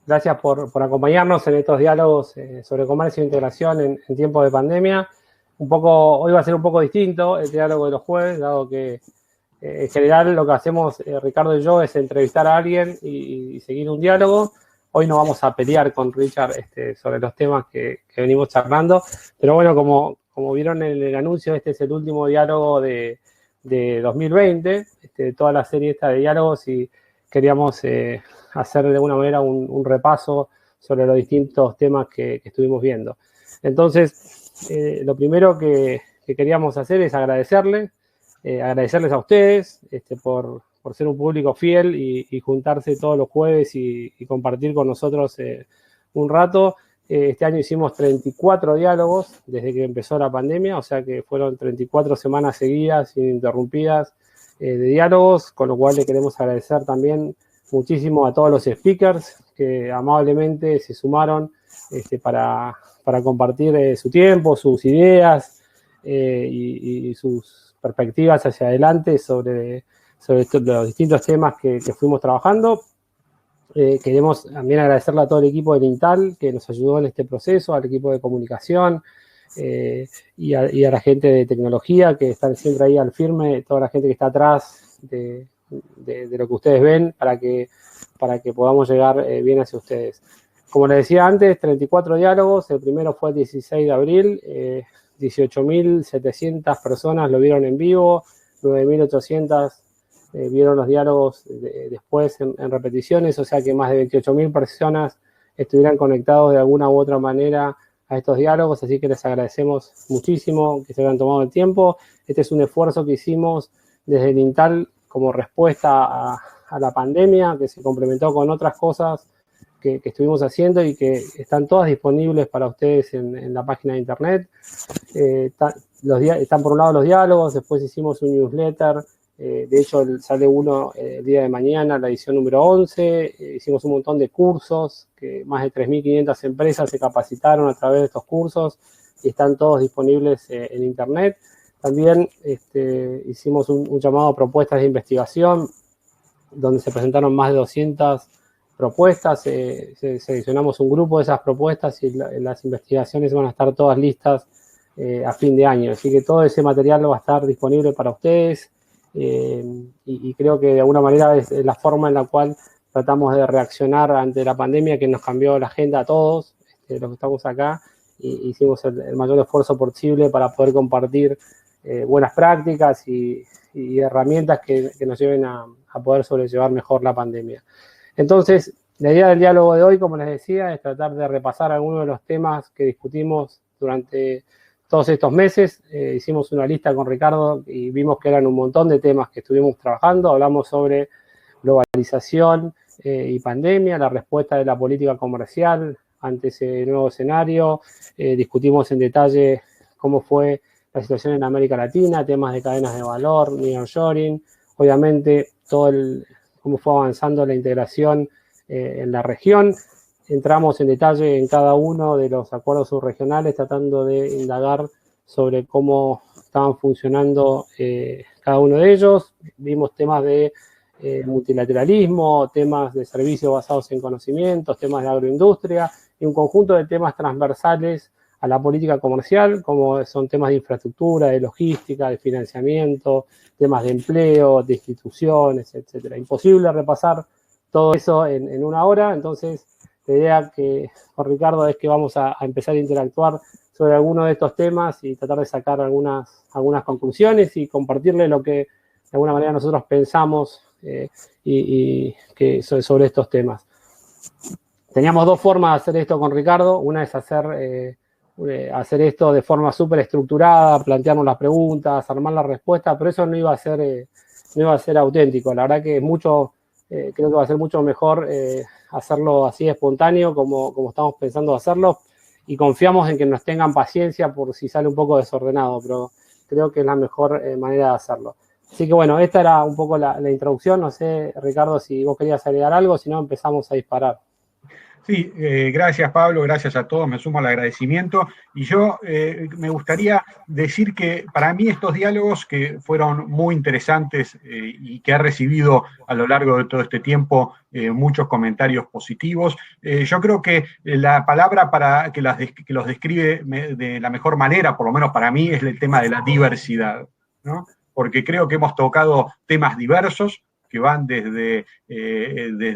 Gracias por acompañarnos en estos diálogos sobre comercio e integración en tiempos de pandemia. Hoy va a ser un poco distinto el diálogo de los jueves, dado que en general lo que hacemos Ricardo y yo es entrevistar a alguien y seguir un diálogo. Hoy no vamos a pelear con Richard sobre los temas que venimos charlando, pero bueno, como vieron en el anuncio, este es el último diálogo de 2020, toda la serie esta de diálogos, y queríamos hacer de alguna manera un repaso sobre los distintos temas que estuvimos viendo. Entonces, lo primero que queríamos hacer es agradecerles a ustedes por ser un público fiel y juntarse todos los jueves y compartir con nosotros un rato. Este año hicimos 34 diálogos desde que empezó la pandemia, o sea que fueron 34 semanas seguidas, ininterrumpidas, de diálogos, con lo cual le queremos agradecer también muchísimo a todos los speakers que amablemente se sumaron para compartir su tiempo, sus ideas y sus perspectivas hacia adelante sobre los distintos temas que fuimos trabajando. Queremos también agradecerle a todo el equipo del INTAL que nos ayudó en este proceso, al equipo de comunicación y a la gente de tecnología que están siempre ahí al firme, toda la gente que está atrás de lo que ustedes ven para que podamos llegar bien hacia ustedes. Como les decía antes, 34 diálogos, el primero fue el 16 de abril, 18.700 personas lo vieron en vivo, 9.800 vieron los diálogos después en repeticiones, o sea que más de 28.000 personas estuvieran conectados de alguna u otra manera a estos diálogos, así que les agradecemos muchísimo que se hayan tomado el tiempo. Este es un esfuerzo que hicimos desde el INTAL como respuesta a la pandemia, que se complementó con otras cosas que estuvimos haciendo y que están todas disponibles para ustedes en la página de internet. Están por un lado los diálogos, después hicimos un newsletter, de hecho sale uno el día de mañana, la edición número 11, hicimos un montón de cursos, que más de 3.500 empresas se capacitaron a través de estos cursos y están todos disponibles en internet. También hicimos un llamado a propuestas de investigación, donde se presentaron más de 200 propuestas, seleccionamos un grupo de esas propuestas y las investigaciones van a estar todas listas a fin de año, así que todo ese material va a estar disponible para ustedes y creo que de alguna manera es la forma en la cual tratamos de reaccionar ante la pandemia que nos cambió la agenda a todos, los que estamos acá, y hicimos el mayor esfuerzo posible para poder compartir buenas prácticas y herramientas que nos lleven a poder sobrellevar mejor la pandemia. Entonces, la idea del diálogo de hoy, como les decía, es tratar de repasar algunos de los temas que discutimos durante todos estos meses. Hicimos una lista con Ricardo y vimos que eran un montón de temas que estuvimos trabajando. Hablamos sobre globalización y pandemia, la respuesta de la política comercial ante ese nuevo escenario. Discutimos en detalle cómo fue la situación en América Latina, temas de cadenas de valor, nearshoring, obviamente cómo fue avanzando la integración en la región. Entramos en detalle en cada uno de los acuerdos subregionales tratando de indagar sobre cómo estaban funcionando cada uno de ellos. Vimos temas de multilateralismo, temas de servicios basados en conocimientos, temas de agroindustria y un conjunto de temas transversales a la política comercial, como son temas de infraestructura, de logística, de financiamiento, temas de empleo, de instituciones, etcétera. Imposible repasar todo eso en una hora, entonces la idea con Ricardo es que vamos a empezar a interactuar sobre algunos de estos temas y tratar de sacar algunas conclusiones y compartirle lo que de alguna manera nosotros pensamos sobre estos temas. Teníamos dos formas de hacer esto con Ricardo. Una es hacer esto de forma súper estructurada, plantearnos las preguntas, armar la respuesta, pero eso no iba a ser auténtico. La verdad que creo que va a ser mucho mejor hacerlo así espontáneo como estamos pensando hacerlo, y confiamos en que nos tengan paciencia por si sale un poco desordenado, pero creo que es la mejor manera de hacerlo. Así que bueno, esta era un poco la introducción. No sé, Ricardo, si vos querías agregar algo, si no empezamos a disparar. Sí, gracias Pablo, gracias a todos, me sumo al agradecimiento. Y yo me gustaría decir que para mí estos diálogos que fueron muy interesantes y que ha recibido a lo largo de todo este tiempo muchos comentarios positivos, yo creo que la palabra para que los describe de la mejor manera, por lo menos para mí, es el tema de la diversidad, ¿no? Porque creo que hemos tocado temas diversos que van desde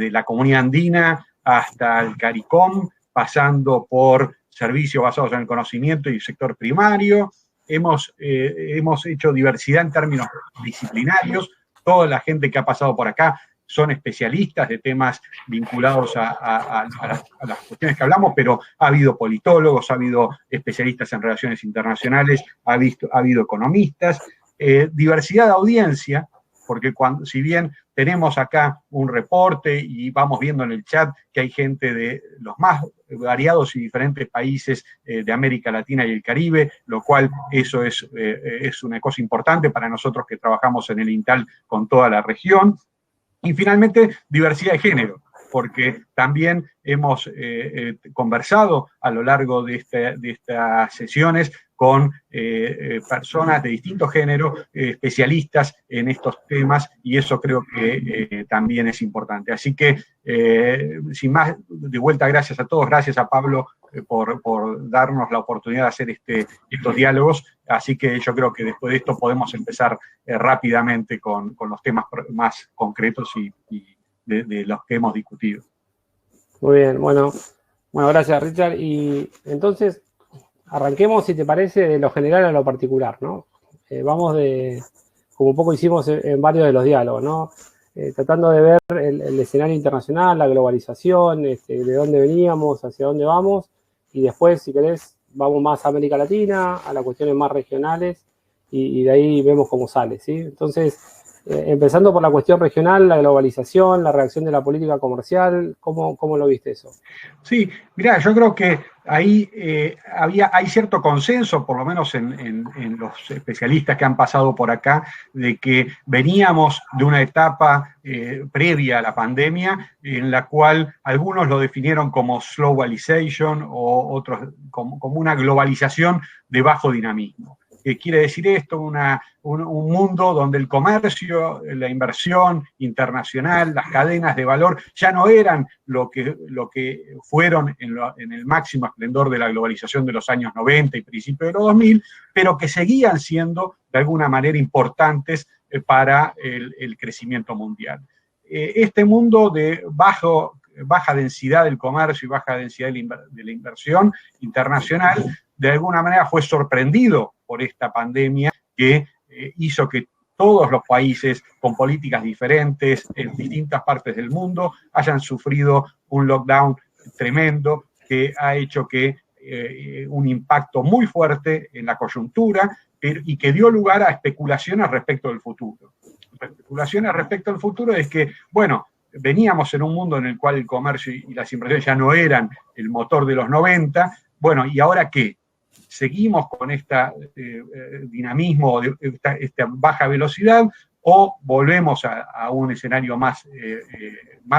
la comunidad andina hasta el CARICOM, pasando por servicios basados en el conocimiento y el sector primario. Hemos hecho diversidad en términos disciplinarios. Toda la gente que ha pasado por acá son especialistas de temas vinculados a las cuestiones que hablamos, pero ha habido politólogos, ha habido especialistas en relaciones internacionales, ha habido economistas, diversidad de audiencia, porque si bien tenemos acá un reporte y vamos viendo en el chat que hay gente de los más variados y diferentes países de América Latina y el Caribe, lo cual eso es una cosa importante para nosotros que trabajamos en el INTAL con toda la región. Y finalmente, diversidad de género, porque también hemos conversado a lo largo de estas sesiones con personas de distintos géneros, especialistas en estos temas, y eso creo que también es importante. Así que, sin más, de vuelta, gracias a todos, gracias a Pablo por darnos la oportunidad de hacer estos diálogos, así que yo creo que después de esto podemos empezar rápidamente con los temas más concretos y de los que hemos discutido. Muy bien, bueno, gracias Richard. Y entonces, arranquemos, si te parece, de lo general a lo particular, ¿no? Vamos como un poco hicimos en varios de los diálogos, ¿no? Tratando de ver el escenario internacional, la globalización, de dónde veníamos, hacia dónde vamos, y después, si querés, vamos más a América Latina, a las cuestiones más regionales, y de ahí vemos cómo sale, ¿sí? Entonces, empezando por la cuestión regional, la globalización, la reacción de la política comercial, ¿cómo lo viste eso? Sí, mirá, yo creo que ahí hay cierto consenso, por lo menos en los especialistas que han pasado por acá, de que veníamos de una etapa previa a la pandemia, en la cual algunos lo definieron como globalization o otros como una globalización de bajo dinamismo. ¿Qué quiere decir esto? Un mundo donde el comercio, la inversión internacional, las cadenas de valor ya no eran lo que fueron en el máximo esplendor de la globalización de los años 90 y principios de los 2000, pero que seguían siendo de alguna manera importantes para el crecimiento mundial. Este mundo de baja densidad del comercio y baja densidad de la inversión internacional, de alguna manera fue sorprendido por esta pandemia que hizo que todos los países con políticas diferentes en distintas partes del mundo hayan sufrido un lockdown tremendo que ha hecho que un impacto muy fuerte en la coyuntura y que dio lugar a especulaciones respecto del futuro. Especulaciones respecto al futuro es que, bueno, veníamos en un mundo en el cual el comercio y las inversiones ya no eran el motor de los 90, bueno, ¿y ahora qué? ¿Seguimos con este dinamismo, esta baja velocidad, o volvemos a un escenario más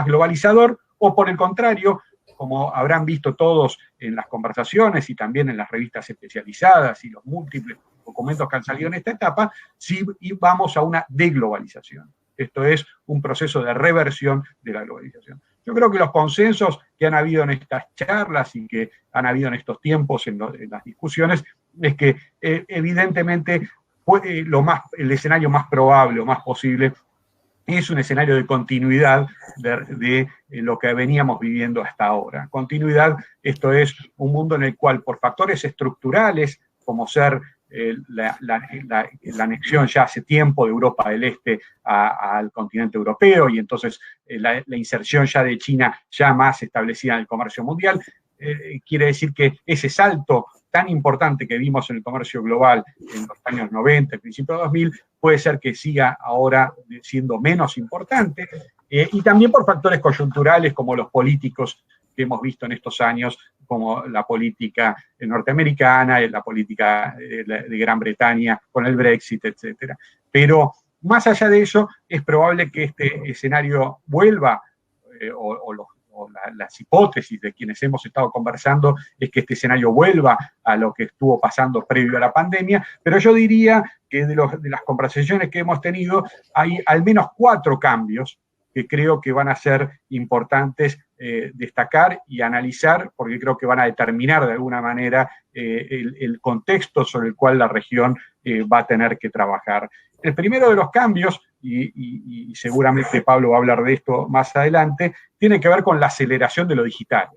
globalizador, o por el contrario, como habrán visto todos en las conversaciones y también en las revistas especializadas y los múltiples documentos que han salido en esta etapa, sí vamos a una deglobalización. Esto es un proceso de reversión de la globalización. Yo creo que los consensos que han habido en estas charlas y que han habido en estos tiempos en las discusiones es que evidentemente el escenario más probable o más posible es un escenario de continuidad de lo que veníamos viviendo hasta ahora. Continuidad, esto es un mundo en el cual por factores estructurales, como ser la anexión ya hace tiempo de Europa del Este al continente europeo y entonces la inserción ya de China ya más establecida en el comercio mundial, quiere decir que ese salto tan importante que vimos en el comercio global en los años 90, principios de 2000, puede ser que siga ahora siendo menos importante, y también por factores coyunturales como los políticos que hemos visto en estos años, como la política norteamericana, la política de Gran Bretaña con el Brexit, etcétera. Pero más allá de eso, es probable que este escenario vuelva, o las hipótesis de quienes hemos estado conversando es que este escenario vuelva a lo que estuvo pasando previo a la pandemia, pero yo diría que de las conversaciones que hemos tenido hay al menos 4 cambios que creo que van a ser importantes destacar y analizar, porque creo que van a determinar de alguna manera el contexto sobre el cual la región va a tener que trabajar. El primero de los cambios, y seguramente Pablo va a hablar de esto más adelante, tiene que ver con la aceleración de lo digital.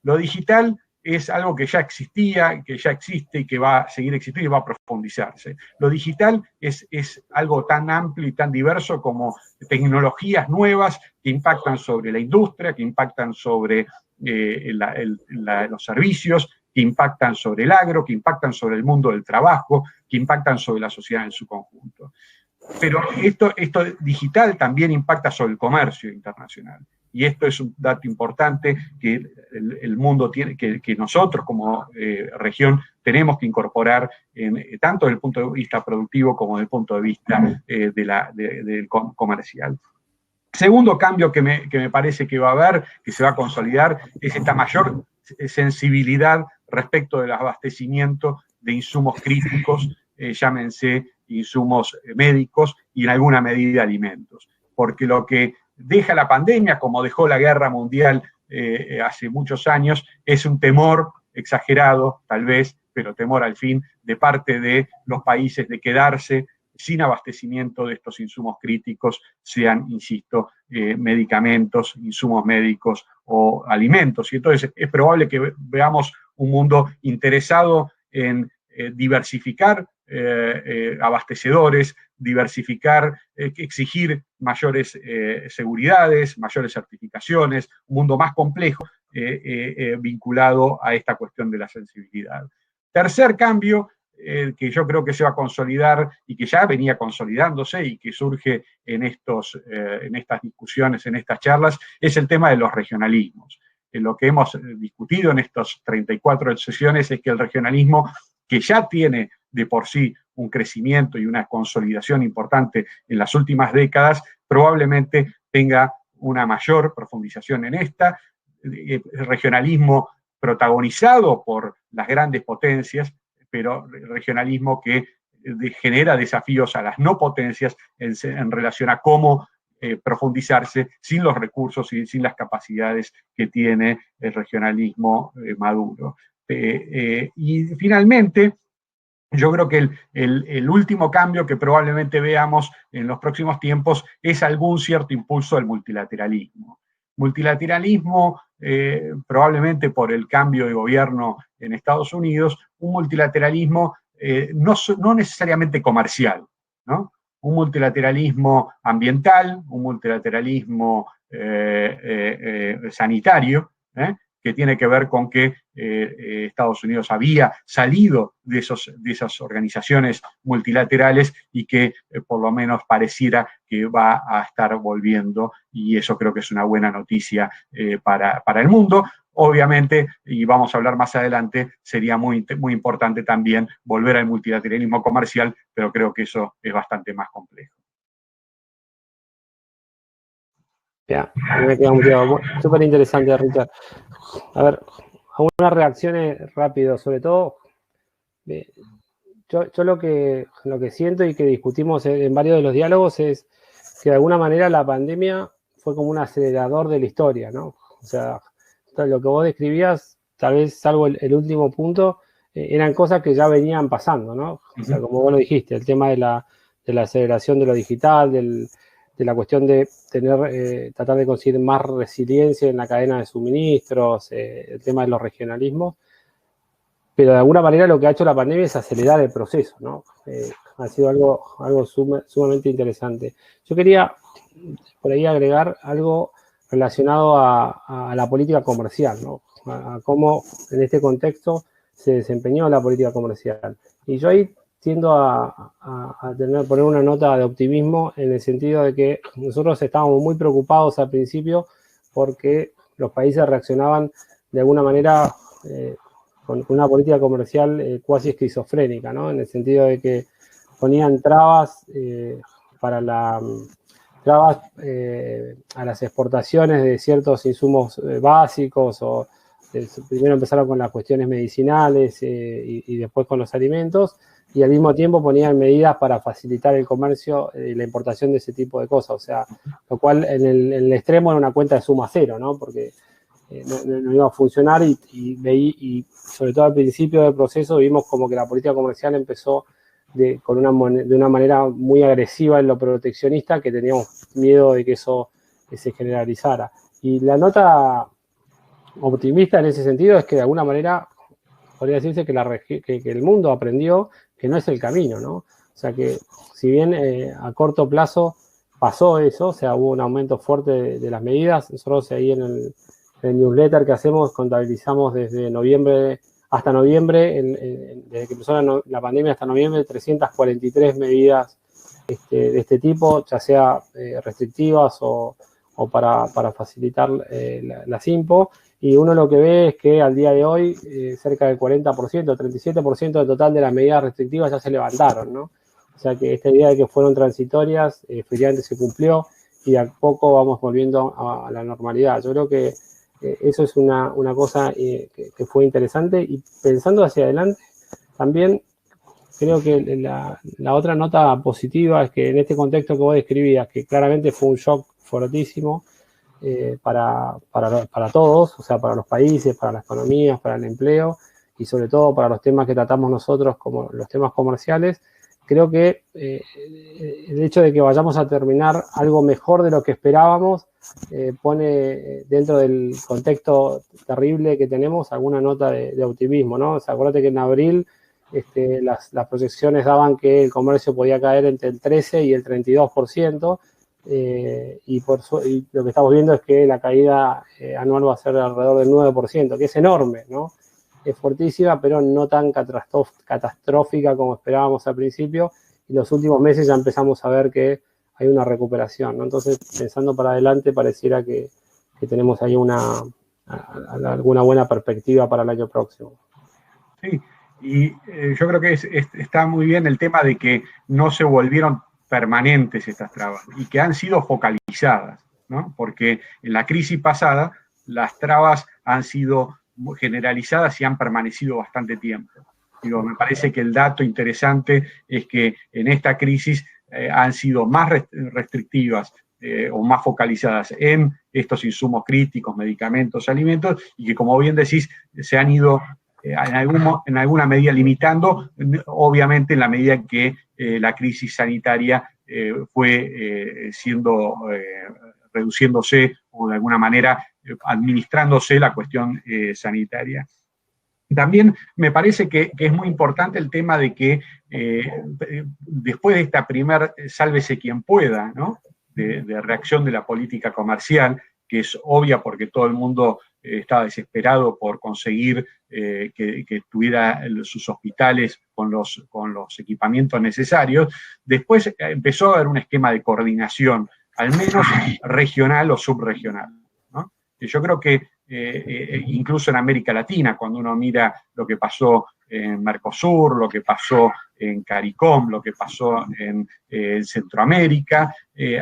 Lo digital es algo que ya existía, que ya existe y que va a seguir existiendo y va a profundizarse. Lo digital es algo tan amplio y tan diverso como tecnologías nuevas que impactan sobre la industria, que impactan sobre los servicios, que impactan sobre el agro, que impactan sobre el mundo del trabajo, que impactan sobre la sociedad en su conjunto. Pero esto digital también impacta sobre el comercio internacional. Y esto es un dato importante que el mundo tiene, que nosotros como región tenemos que incorporar tanto desde el punto de vista productivo como desde el punto de vista del comercial. Segundo cambio que me parece que va a haber, que se va a consolidar, es esta mayor sensibilidad respecto del abastecimiento de insumos críticos, llámense insumos médicos y en alguna medida alimentos. Porque lo que deja la pandemia, como dejó la guerra mundial hace muchos años, es un temor exagerado, tal vez, pero temor al fin, de parte de los países de quedarse sin abastecimiento de estos insumos críticos, sean, insisto, medicamentos, insumos médicos o alimentos. Y entonces es probable que veamos un mundo interesado en diversificar abastecedores, diversificar, exigir mayores seguridades, mayores certificaciones, un mundo más complejo vinculado a esta cuestión de la sensibilidad. Tercer cambio, que yo creo que se va a consolidar y que ya venía consolidándose y que surge en estas discusiones, en estas charlas, es el tema de los regionalismos. Lo que hemos discutido en estas 34 sesiones es que el regionalismo, que ya tiene de por sí un crecimiento y una consolidación importante en las últimas décadas, probablemente tenga una mayor profundización en esta. El regionalismo protagonizado por las grandes potencias, pero regionalismo que genera desafíos a las no potencias en relación a cómo profundizarse sin los recursos y sin las capacidades que tiene el regionalismo maduro. Y finalmente, yo creo que el último cambio que probablemente veamos en los próximos tiempos es algún cierto impulso al multilateralismo. Multilateralismo, probablemente por el cambio de gobierno en Estados Unidos, un multilateralismo no necesariamente comercial, ¿no? Un multilateralismo ambiental, un multilateralismo sanitario, que tiene que ver con que Estados Unidos había salido de esas organizaciones multilaterales y que por lo menos pareciera que va a estar volviendo, y eso creo que es una buena noticia para el mundo. Obviamente, y vamos a hablar más adelante, sería muy, muy importante también volver al multilateralismo comercial, pero creo que eso es bastante más complejo. Ya, me queda súper interesante, Richard. A ver, algunas reacciones rápidas, sobre todo, yo lo que siento y que discutimos en varios de los diálogos es que de alguna manera la pandemia fue como un acelerador de la historia, ¿no? O sea, lo que vos describías, tal vez salvo el último punto, eran cosas que ya venían pasando, ¿no? O sea, como vos lo dijiste, el tema de la aceleración de lo digital, de la cuestión de tratar de conseguir más resiliencia en la cadena de suministros, el tema de los regionalismos, pero de alguna manera lo que ha hecho la pandemia es acelerar el proceso, ¿no? Ha sido algo sumamente interesante. Yo quería por ahí agregar algo relacionado a la política comercial, ¿no? A cómo en este contexto se desempeñó la política comercial. Y yo ahí tiendo a poner una nota de optimismo en el sentido de que nosotros estábamos muy preocupados al principio porque los países reaccionaban de alguna manera con una política comercial cuasi esquizofrénica, ¿no? En el sentido de que ponían trabas para trabas a las exportaciones de ciertos insumos básicos, o primero empezaron con las cuestiones medicinales y después con los alimentos, y al mismo tiempo ponían medidas para facilitar el comercio y la importación de ese tipo de cosas. O sea, lo cual en el extremo era una cuenta de suma cero, ¿no? Porque no iba a funcionar y sobre todo al principio del proceso vimos como que la política comercial empezó de una manera muy agresiva en lo proteccionista, que teníamos miedo de que eso se generalizara. Y la nota optimista en ese sentido es que de alguna manera podría decirse que el mundo aprendió que no es el camino, ¿no? O sea que si bien a corto plazo pasó eso, o sea, hubo un aumento fuerte de las medidas. Nosotros ahí en el newsletter que hacemos contabilizamos desde noviembre hasta noviembre, desde que empezó la pandemia hasta noviembre, 343 medidas de este tipo, ya sea restrictivas o para facilitar las IMPO. Y uno lo que ve es que al día de hoy cerca del 40%, 37% del total de las medidas restrictivas ya se levantaron, ¿no? O sea que esta idea de que fueron transitorias efectivamente se cumplió y de a poco vamos volviendo a la normalidad. Yo creo que eso es una cosa que fue interesante, y pensando hacia adelante también creo que la otra nota positiva es que en este contexto que vos describías, que claramente fue un shock fortísimo para todos, o sea, para los países, para las economías, para el empleo y sobre todo para los temas que tratamos nosotros como los temas comerciales, creo que el hecho de que vayamos a terminar algo mejor de lo que esperábamos pone dentro del contexto terrible que tenemos alguna nota de optimismo, ¿no? O sea, acuérdate que en abril las proyecciones daban que el comercio podía caer entre el 13 y el 32%, y lo que estamos viendo es que la caída anual va a ser alrededor del 9%, que es enorme, ¿no? Es fortísima, pero no tan catastrófica como esperábamos al principio, y los últimos meses ya empezamos a ver que hay una recuperación, ¿no? Entonces, pensando para adelante, pareciera que tenemos ahí alguna buena perspectiva para el año próximo. Sí, y yo creo que está muy bien el tema de que no se volvieron permanentes estas trabas y que han sido focalizadas, ¿no? Porque en la crisis pasada las trabas han sido generalizadas y han permanecido bastante tiempo. Digo, me parece que el dato interesante es que en esta crisis han sido más restrictivas o más focalizadas en estos insumos críticos, medicamentos, alimentos, y que, como bien decís, se han ido en alguna medida limitando, obviamente en la medida en que la crisis sanitaria fue reduciéndose o de alguna manera administrándose la cuestión sanitaria. También me parece que es muy importante el tema de que después de esta primer sálvese quien pueda, ¿no? de reacción de la política comercial, que es obvia porque todo el mundo estaba desesperado por conseguir que tuviera sus hospitales con los equipamientos necesarios. Después empezó a haber un esquema de coordinación, al menos regional o subregional, ¿no? Y yo creo que incluso en América Latina, cuando uno mira lo que pasó en Mercosur, lo que pasó en CARICOM, lo que pasó en Centroamérica,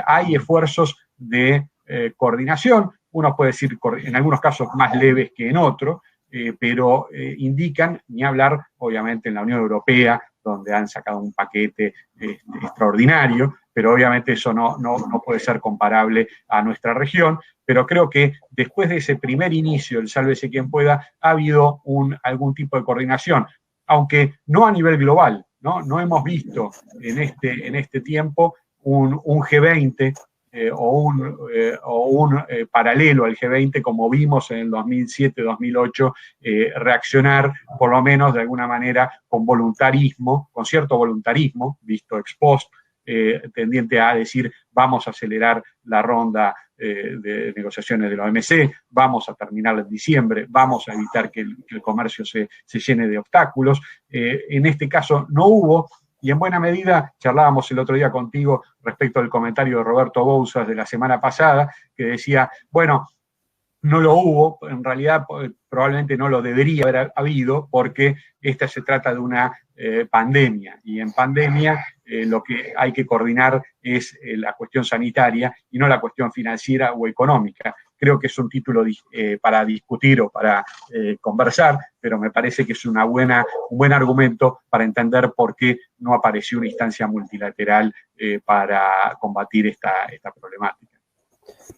hay esfuerzos de coordinación, uno puede decir en algunos casos más leves que en otros, pero indican, ni hablar obviamente en la Unión Europea, donde han sacado un paquete extraordinario, pero obviamente eso no puede ser comparable a nuestra región, pero creo que después de ese primer inicio, el sálvese quien pueda, ha habido algún tipo de coordinación, aunque no a nivel global, no hemos visto en este tiempo un G20 o un paralelo al G20 como vimos en el 2007-2008 reaccionar por lo menos de alguna manera con voluntarismo, con cierto voluntarismo, visto ex post, tendiente a decir vamos a acelerar la ronda de negociaciones de la OMC, vamos a terminar en diciembre, vamos a evitar que el comercio se llene de obstáculos. En este caso no hubo. Y en buena medida, charlábamos el otro día contigo respecto al comentario de Roberto Bouzas de la semana pasada, que decía, bueno, no lo hubo, en realidad probablemente no lo debería haber habido, porque esta se trata de una pandemia, y en pandemia lo que hay que coordinar es la cuestión sanitaria y no la cuestión financiera o económica. Creo que es un título para discutir o para conversar, pero me parece que es un buen argumento para entender por qué no apareció una instancia multilateral para combatir esta problemática.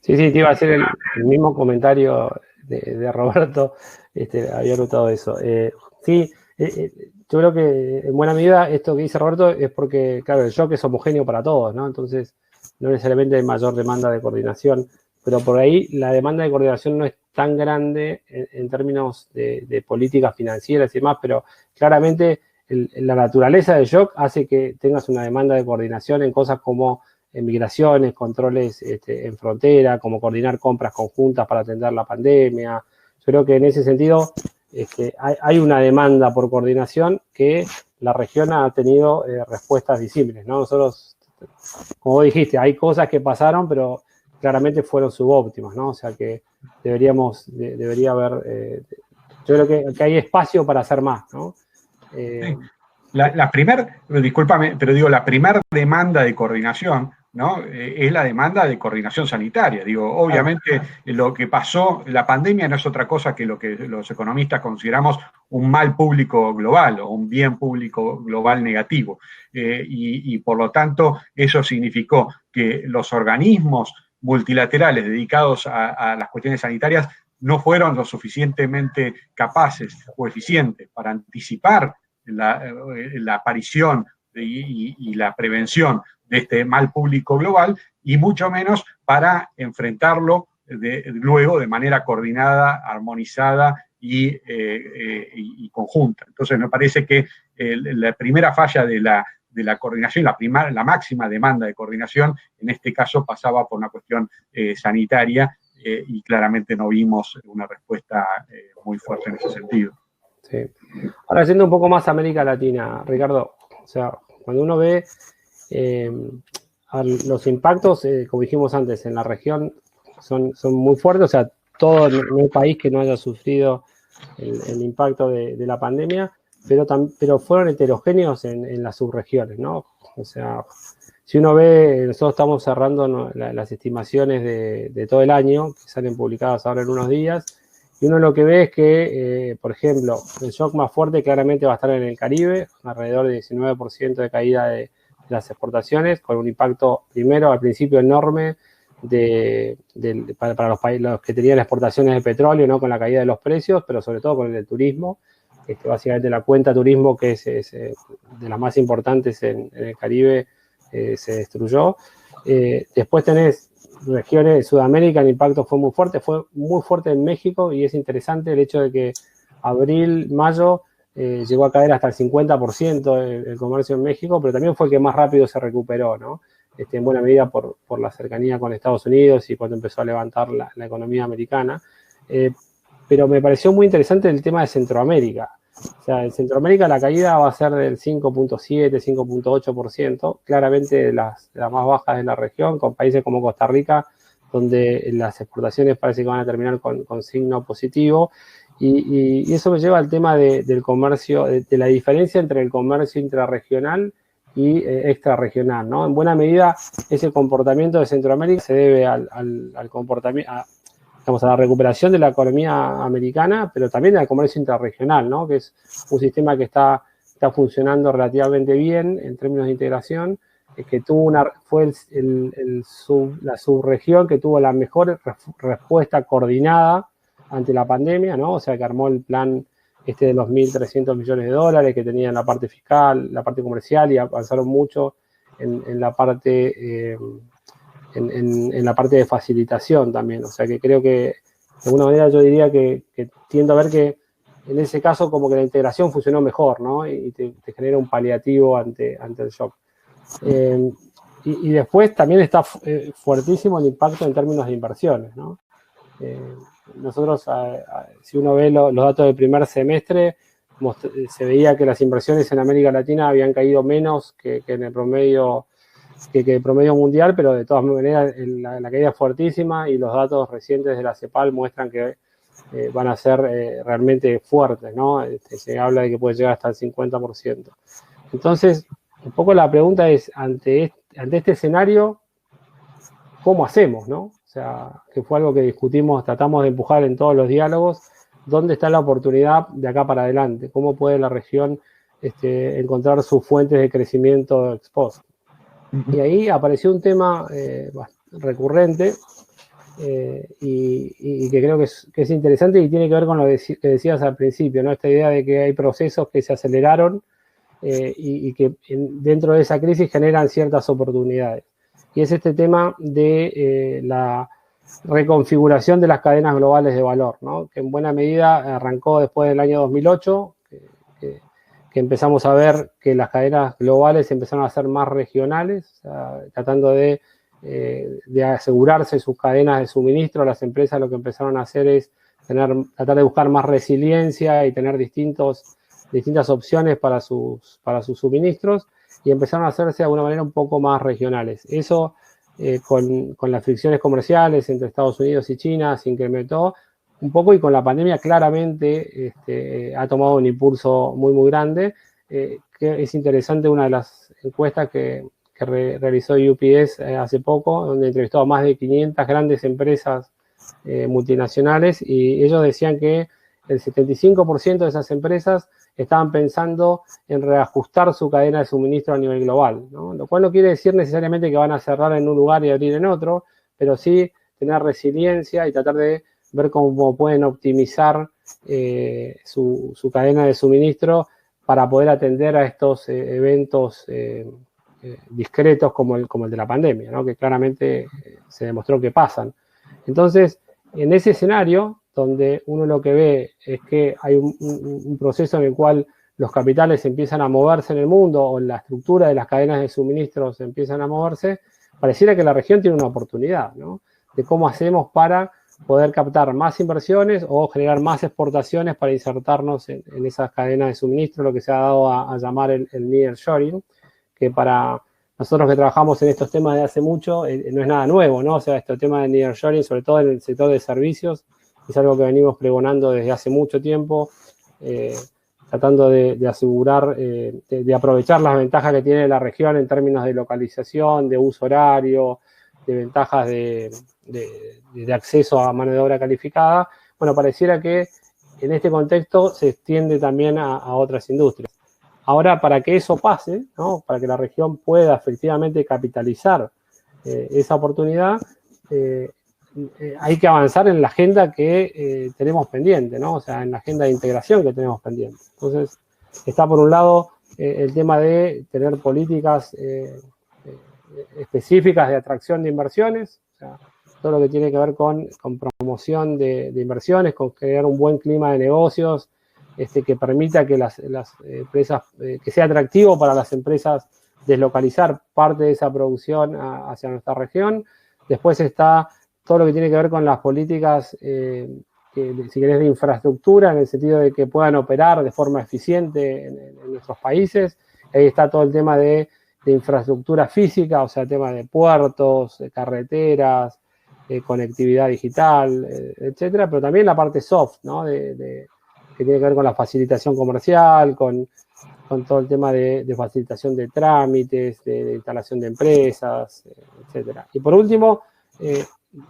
Sí, te iba a hacer el mismo comentario de Roberto, había notado eso. Sí, yo creo que en buena medida esto que dice Roberto es porque, claro, el shock es homogéneo para todos, ¿no? Entonces, no necesariamente hay mayor demanda de coordinación, pero por ahí la demanda de coordinación no es tan grande en términos de políticas financieras y demás, pero claramente la naturaleza del shock hace que tengas una demanda de coordinación en cosas como migraciones, controles en frontera, como coordinar compras conjuntas para atender la pandemia. Yo creo que en ese sentido hay una demanda por coordinación que la región ha tenido respuestas visibles, ¿no? Nosotros, como vos dijiste, hay cosas que pasaron, pero claramente fueron subóptimas, ¿no? O sea que debería haber, yo creo que hay espacio para hacer más, ¿no? Discúlpame, pero digo, la primer demanda de coordinación, ¿no? Es la demanda de coordinación sanitaria. Digo, obviamente lo que pasó, la pandemia no es otra cosa que lo que los economistas consideramos un mal público global o un bien público global negativo. Y por lo tanto, eso significó que los organismos multilaterales dedicados a las cuestiones sanitarias no fueron lo suficientemente capaces o eficientes para anticipar la aparición y la prevención de este mal público global, y mucho menos para enfrentarlo luego de manera coordinada, armonizada y conjunta. Entonces me parece que la primera falla de la coordinación, la máxima demanda de coordinación, en este caso pasaba por una cuestión sanitaria, y claramente no vimos una respuesta muy fuerte en ese sentido. Sí. Ahora, yendo un poco más a América Latina, Ricardo, o sea, cuando uno ve los impactos, como dijimos antes, en la región son muy fuertes, o sea, no hay país que no haya sufrido el impacto de la pandemia, pero fueron heterogéneos en las subregiones, ¿no? O sea, si uno ve, nosotros estamos cerrando las estimaciones de todo el año, que salen publicadas ahora en unos días, y uno lo que ve es que, por ejemplo, el shock más fuerte claramente va a estar en el Caribe, alrededor de 19% de caída de las exportaciones, con un impacto primero al principio enorme para los que tenían exportaciones de petróleo, ¿no? Con la caída de los precios, pero sobre todo con el del turismo. Básicamente la cuenta turismo, que es de las más importantes en el Caribe, se destruyó. Después tenés regiones de Sudamérica, el impacto fue muy fuerte en México, y es interesante el hecho de que abril, mayo llegó a caer hasta el 50% el comercio en México, pero también fue el que más rápido se recuperó, ¿no? En buena medida por la cercanía con Estados Unidos y cuando empezó a levantar la economía americana. Pero me pareció muy interesante el tema de Centroamérica. O sea, en Centroamérica la caída va a ser del 5.7, 5.8%, claramente de las más bajas de la región, con países como Costa Rica, donde las exportaciones parece que van a terminar con signo positivo. Y eso me lleva al tema del comercio, de la diferencia entre el comercio intrarregional y extrarregional, ¿no? En buena medida, ese comportamiento de Centroamérica se debe al comportamiento, digamos, a la recuperación de la economía americana, pero también al comercio intrarregional, ¿no? Que es un sistema que está funcionando relativamente bien en términos de integración, que fue la subregión que tuvo la mejor respuesta coordinada ante la pandemia, ¿no? O sea, que armó el plan de los 1.300 millones de dólares que tenía en la parte fiscal, la parte comercial, y avanzaron mucho en la parte en la parte de facilitación también. O sea que creo que de alguna manera yo diría que tiendo a ver que en ese caso como que la integración funcionó mejor, ¿no? Y te genera un paliativo ante el shock. Y después también está fuertísimo el impacto en términos de inversiones, ¿no? Nosotros, si uno ve los datos del primer semestre, se veía que las inversiones en América Latina habían caído menos que en el promedio, que el promedio mundial, pero de todas maneras la caída es fuertísima, y los datos recientes de la CEPAL muestran que van a ser realmente fuertes, ¿no? Se habla de que puede llegar hasta el 50%. Entonces, un poco la pregunta es, ante este escenario, ¿cómo hacemos, no? O sea, que fue algo que discutimos, tratamos de empujar en todos los diálogos, ¿dónde está la oportunidad de acá para adelante? ¿Cómo puede la región encontrar sus fuentes de crecimiento ex post? Y ahí apareció un tema recurrente y que creo que es interesante y tiene que ver con lo que decías al principio, ¿no? Esta idea de que hay procesos que se aceleraron y que dentro de esa crisis generan ciertas oportunidades. Y es este tema de la reconfiguración de las cadenas globales de valor, ¿no? Que en buena medida arrancó después del año 2008, que empezamos a ver que las cadenas globales empezaron a ser más regionales, o sea, tratando de asegurarse sus cadenas de suministro. Las empresas lo que empezaron a hacer es tratar de buscar más resiliencia y tener distintas opciones para sus suministros, y empezaron a hacerse de alguna manera un poco más regionales. Eso con las fricciones comerciales entre Estados Unidos y China se incrementó un poco, y con la pandemia claramente ha tomado un impulso muy, muy grande, que es interesante. Una de las encuestas que realizó UPS hace poco, donde entrevistó a más de 500 grandes empresas multinacionales, y ellos decían que el 75% de esas empresas estaban pensando en reajustar su cadena de suministro a nivel global, ¿no? Lo cual no quiere decir necesariamente que van a cerrar en un lugar y abrir en otro, pero sí tener resiliencia y tratar de ver cómo pueden optimizar su cadena de suministro para poder atender a estos eventos discretos como el de la pandemia, ¿no? Que claramente se demostró que pasan. Entonces, en ese escenario, donde uno lo que ve es que hay un proceso en el cual los capitales empiezan a moverse en el mundo, o la estructura de las cadenas de suministros empiezan a moverse, pareciera que la región tiene una oportunidad, ¿no? De cómo hacemos para poder captar más inversiones o generar más exportaciones para insertarnos en esas cadenas de suministro, lo que se ha dado a llamar el nearshoring, que para nosotros que trabajamos en estos temas de hace mucho no es nada nuevo, ¿no? O sea, este tema de nearshoring, sobre todo en el sector de servicios, es algo que venimos pregonando desde hace mucho tiempo, tratando de asegurar, de aprovechar las ventajas que tiene la región en términos de localización, de uso horario, de ventajas de acceso a mano de obra calificada. Bueno, pareciera que en este contexto se extiende también a otras industrias. Ahora, para que eso pase, ¿no? Para que la región pueda efectivamente capitalizar esa oportunidad, hay que avanzar en la agenda que tenemos pendiente, ¿no? O sea, en la agenda de integración que tenemos pendiente. Entonces, está por un lado el tema de tener políticas específicas de atracción de inversiones, o sea, todo lo que tiene que ver con promoción de inversiones, con crear un buen clima de negocios, que permita que las empresas, que sea atractivo para las empresas deslocalizar parte de esa producción hacia nuestra región. Después está todo lo que tiene que ver con las políticas, si querés, de infraestructura, en el sentido de que puedan operar de forma eficiente en nuestros países. Ahí está todo el tema de infraestructura física, o sea, tema de puertos, de carreteras, conectividad digital, etcétera, pero también la parte soft, ¿no? Que tiene que ver con la facilitación comercial, con todo el tema de facilitación de trámites, de instalación de empresas, etcétera. Y por último,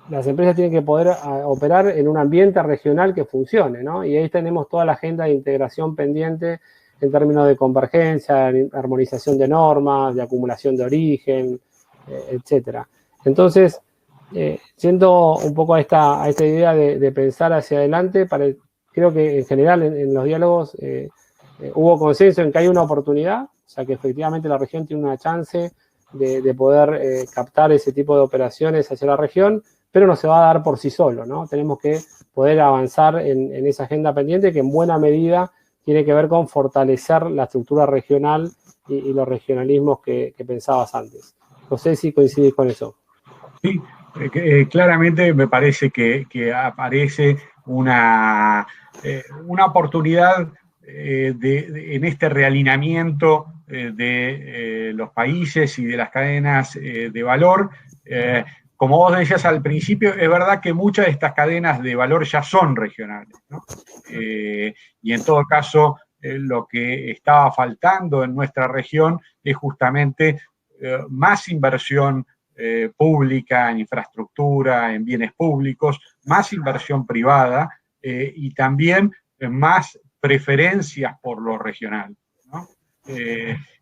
las empresas tienen que poder operar en un ambiente regional que funcione, ¿no? Y ahí tenemos toda la agenda de integración pendiente en términos de convergencia, armonización de normas, de acumulación de origen, etcétera. Entonces, siendo un poco a esta idea de pensar hacia adelante, creo que en general en los diálogos hubo consenso en que hay una oportunidad, o sea que efectivamente la región tiene una chance de poder captar ese tipo de operaciones hacia la región, pero no se va a dar por sí solo, ¿no? Tenemos que poder avanzar en esa agenda pendiente, que en buena medida tiene que ver con fortalecer la estructura regional y los regionalismos que pensabas antes. No sé si coincidís con eso. Sí, claramente me parece que aparece una oportunidad en este realineamiento de los países y de las cadenas de valor. Como vos decías al principio, es verdad que muchas de estas cadenas de valor ya son regionales, ¿no? Y en todo caso, lo que estaba faltando en nuestra región es justamente más inversión pública en infraestructura, en bienes públicos, más inversión privada y también más preferencias por lo regional, ¿no?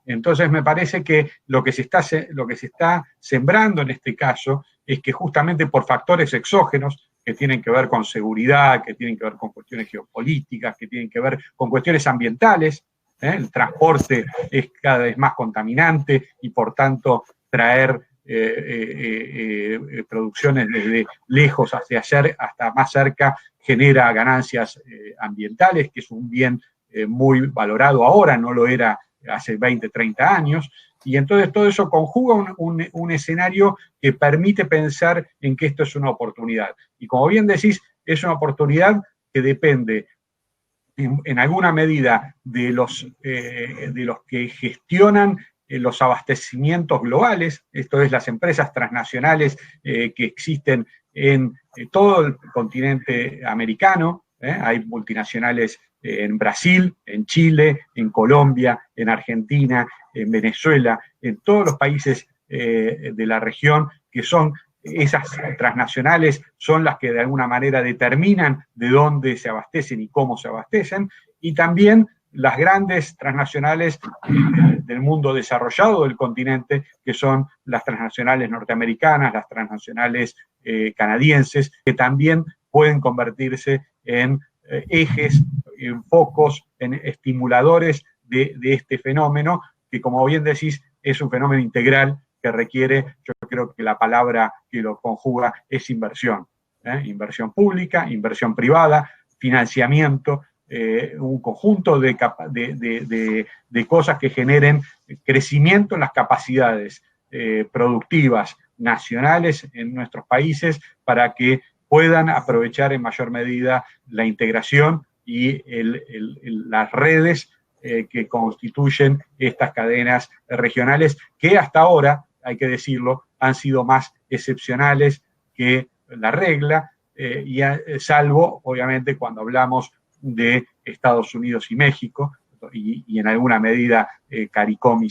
Entonces me parece que lo que se está sembrando en este caso es que justamente por factores exógenos que tienen que ver con seguridad, que tienen que ver con cuestiones geopolíticas, que tienen que ver con cuestiones ambientales, el transporte es cada vez más contaminante y por tanto traer producciones desde lejos hasta más cerca genera ganancias ambientales, que es un bien muy valorado ahora, no lo era hace 20, 30 años, y entonces todo eso conjuga un escenario que permite pensar en que esto es una oportunidad. Y como bien decís, es una oportunidad que depende en alguna medida de los que gestionan los abastecimientos globales, esto es las empresas transnacionales que existen en todo el continente americano, hay multinacionales en Brasil, en Chile, en Colombia, en Argentina, en Venezuela, en todos los países de la región, que son esas transnacionales, son las que de alguna manera determinan de dónde se abastecen y cómo se abastecen, y también las grandes transnacionales del mundo desarrollado del continente, que son las transnacionales norteamericanas, las transnacionales canadienses, que también pueden convertirse en ejes, en focos, en estimuladores de este fenómeno, que como bien decís, es un fenómeno integral que requiere, yo creo que la palabra que lo conjuga es inversión. Inversión pública, inversión privada, financiamiento, un conjunto de cosas que generen crecimiento en las capacidades productivas nacionales en nuestros países para que puedan aprovechar en mayor medida la integración y las redes que constituyen estas cadenas regionales que hasta ahora, hay que decirlo, han sido más excepcionales que la regla, salvo, obviamente, cuando hablamos de Estados Unidos y México, y en alguna medida CARICOM y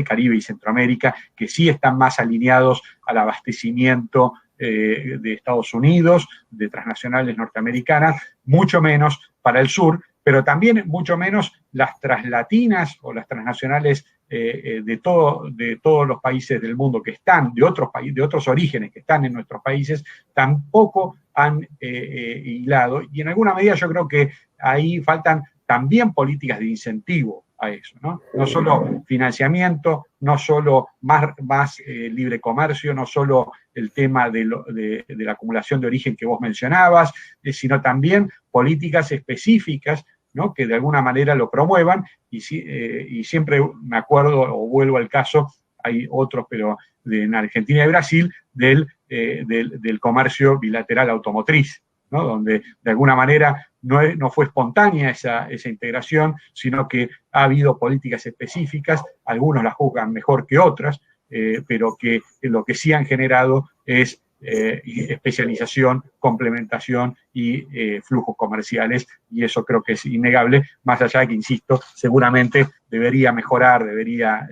Caribe y Centroamérica, que sí están más alineados al abastecimiento de Estados Unidos, de transnacionales norteamericanas, mucho menos para el sur, pero también mucho menos las translatinas o las transnacionales de todos los países del mundo que están, de otros orígenes que están en nuestros países, tampoco han hilado, y en alguna medida yo creo que ahí faltan también políticas de incentivo a eso, ¿no? No solo financiamiento, no solo más libre comercio, no solo el tema de la acumulación de origen que vos mencionabas, sino también políticas específicas, ¿no? Que de alguna manera lo promuevan, y siempre me acuerdo, o vuelvo al caso, hay otros, pero en Argentina y Brasil, del comercio bilateral automotriz, ¿no? Donde de alguna manera no fue espontánea esa integración, sino que ha habido políticas específicas, algunos las juzgan mejor que otras, pero que lo que sí han generado es especialización, complementación y flujos comerciales, y eso creo que es innegable, más allá de que, insisto, seguramente debería mejorar, debería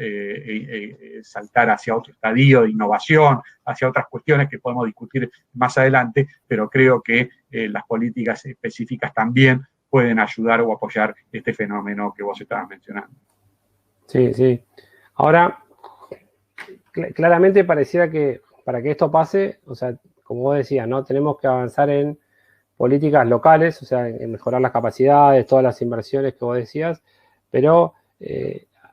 saltar hacia otro estadio de innovación, hacia otras cuestiones que podemos discutir más adelante, pero creo que las políticas específicas también pueden ayudar o apoyar este fenómeno que vos estabas mencionando. Sí, sí. Ahora, claramente pareciera que para que esto pase, o sea, como vos decías, ¿no? Tenemos que avanzar en políticas locales, o sea, en mejorar las capacidades, todas las inversiones que vos decías, pero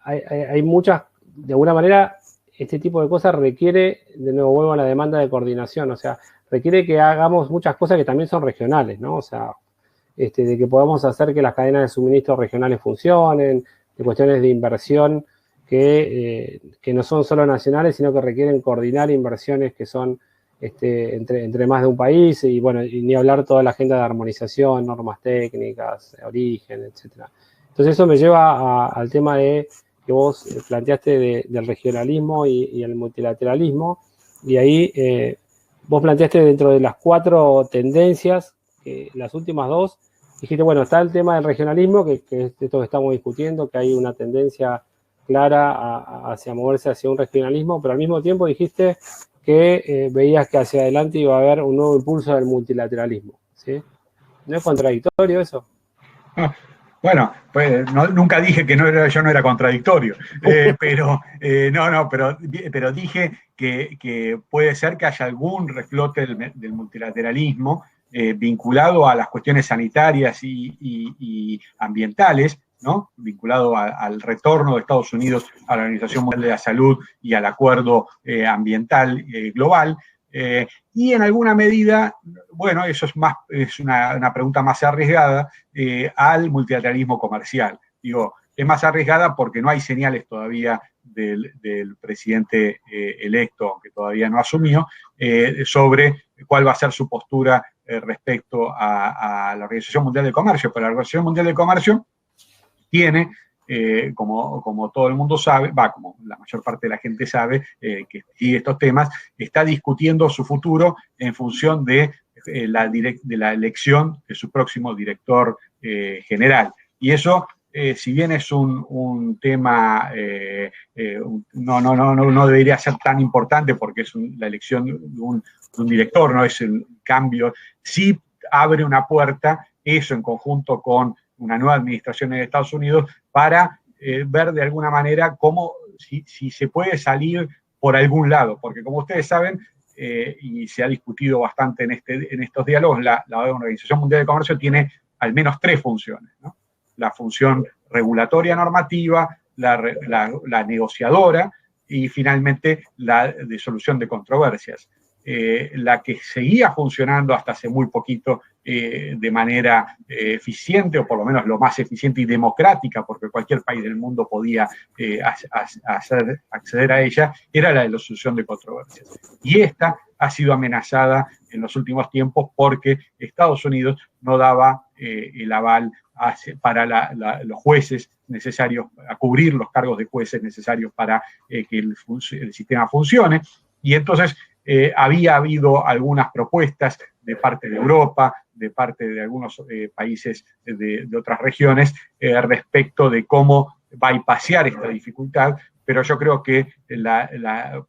hay muchas, de alguna manera, este tipo de cosas requiere, de nuevo vuelvo a la demanda de coordinación, o sea, requiere que hagamos muchas cosas que también son regionales, ¿no? O sea, de que podamos hacer que las cadenas de suministro regionales funcionen, de cuestiones de inversión que no son solo nacionales, sino que requieren coordinar inversiones que son entre más de un país, y bueno, y ni hablar toda la agenda de armonización, normas técnicas, origen, etcétera. Entonces eso me lleva al tema que vos planteaste del regionalismo y el multilateralismo, y ahí vos planteaste dentro de las 4 tendencias, las últimas 2 dijiste, bueno, está el tema del regionalismo, que es esto que estamos discutiendo, que hay una tendencia clara hacia moverse hacia un regionalismo, pero al mismo tiempo dijiste que veías que hacia adelante iba a haber un nuevo impulso del multilateralismo, ¿sí? ¿No es contradictorio eso? Bueno, pues nunca dije que yo no era contradictorio, pero dije que puede ser que haya algún reflote del multilateralismo vinculado a las cuestiones sanitarias y ambientales, ¿no? Vinculado al retorno de Estados Unidos a la Organización Mundial de la Salud y al acuerdo ambiental global. Y en alguna medida, bueno, eso es una pregunta más arriesgada, al multilateralismo comercial. Digo, es más arriesgada porque no hay señales todavía del presidente electo, aunque todavía no asumió, sobre cuál va a ser su postura respecto a la Organización Mundial del Comercio. Pero la Organización Mundial del Comercio tiene, como todo el mundo sabe, como la mayor parte de la gente sabe, que sigue estos temas, está discutiendo su futuro en función de la elección de su próximo director general. Y eso, si bien es un tema, no debería ser tan importante porque es la elección de un director, no es el cambio, sí abre una puerta, eso en conjunto con una nueva administración en Estados Unidos, para ver de alguna manera si se puede salir por algún lado, porque como ustedes saben, y se ha discutido bastante en estos diálogos, la Organización Mundial de Comercio tiene al menos 3 funciones, ¿no? La función regulatoria normativa, la negociadora y finalmente la de solución de controversias. La que seguía funcionando hasta hace muy poquito de manera eficiente, o por lo menos lo más eficiente y democrática, porque cualquier país del mundo podía acceder a ella, era la de la solución de controversias. Y esta ha sido amenazada en los últimos tiempos porque Estados Unidos no daba el aval para los jueces necesarios, a cubrir los cargos de jueces necesarios para que el sistema funcione. Y entonces había habido algunas propuestas de parte de Europa, de parte de algunos países de otras regiones, respecto de cómo bypassear esta dificultad, pero yo creo que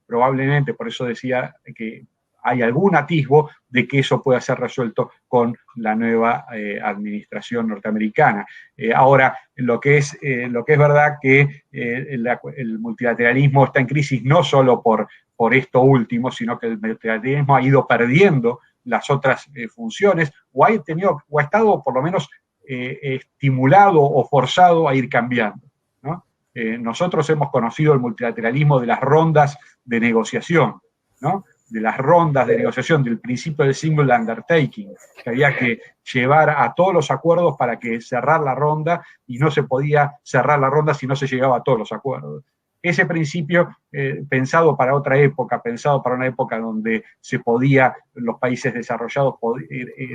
probablemente, por eso decía que hay algún atisbo de que eso pueda ser resuelto con la nueva administración norteamericana. Ahora, lo que es verdad que el multilateralismo está en crisis no solo por esto último, sino que el multilateralismo ha ido perdiendo las otras funciones, o ha estado por lo menos estimulado o forzado a ir cambiando, ¿no? Nosotros hemos conocido el multilateralismo de las rondas de negociación, ¿no? De las rondas de negociación, del principio del single undertaking, que había que llevar a todos los acuerdos para que cerrar la ronda, y no se podía cerrar la ronda si no se llegaba a todos los acuerdos. Ese principio, pensado para otra época, pensado para una época donde los países desarrollados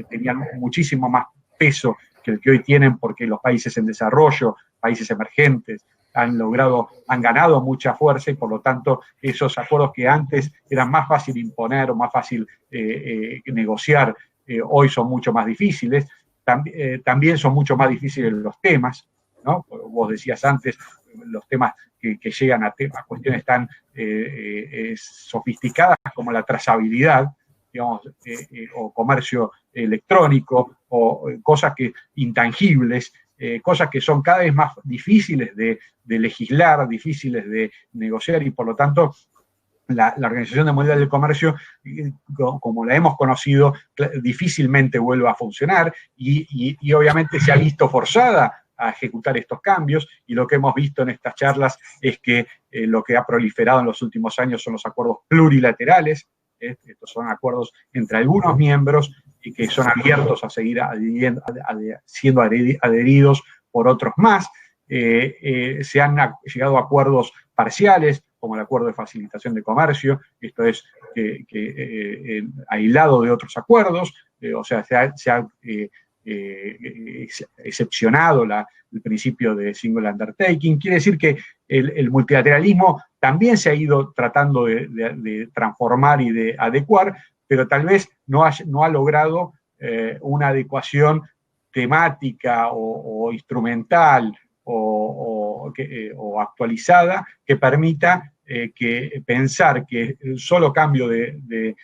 tenían muchísimo más peso que el que hoy tienen, porque los países en desarrollo, países emergentes, han ganado mucha fuerza, y por lo tanto esos acuerdos que antes eran más fácil imponer o más fácil negociar, hoy son mucho más difíciles. También son mucho más difíciles los temas, ¿no? Vos decías antes, los temas que llegan a cuestiones tan sofisticadas como la trazabilidad, digamos, o comercio electrónico, o cosas intangibles, cosas que son cada vez más difíciles de legislar, difíciles de negociar, y por lo tanto la Organización Mundial del Comercio, como la hemos conocido, difícilmente vuelve a funcionar, y obviamente se ha visto forzada a ejecutar estos cambios, y lo que hemos visto en estas charlas es que lo que ha proliferado en los últimos años son los acuerdos plurilaterales. Estos son acuerdos entre algunos miembros y que son abiertos a seguir siendo adheridos por otros más. Se han llegado a acuerdos parciales, como el acuerdo de facilitación de comercio, esto es aislado de otros acuerdos, o sea, se ha excepcionado el principio de single undertaking. Quiere decir que el multilateralismo también se ha ido tratando de transformar y de adecuar, pero tal vez no ha logrado una adecuación temática o instrumental o actualizada que permita pensar que el solo cambio de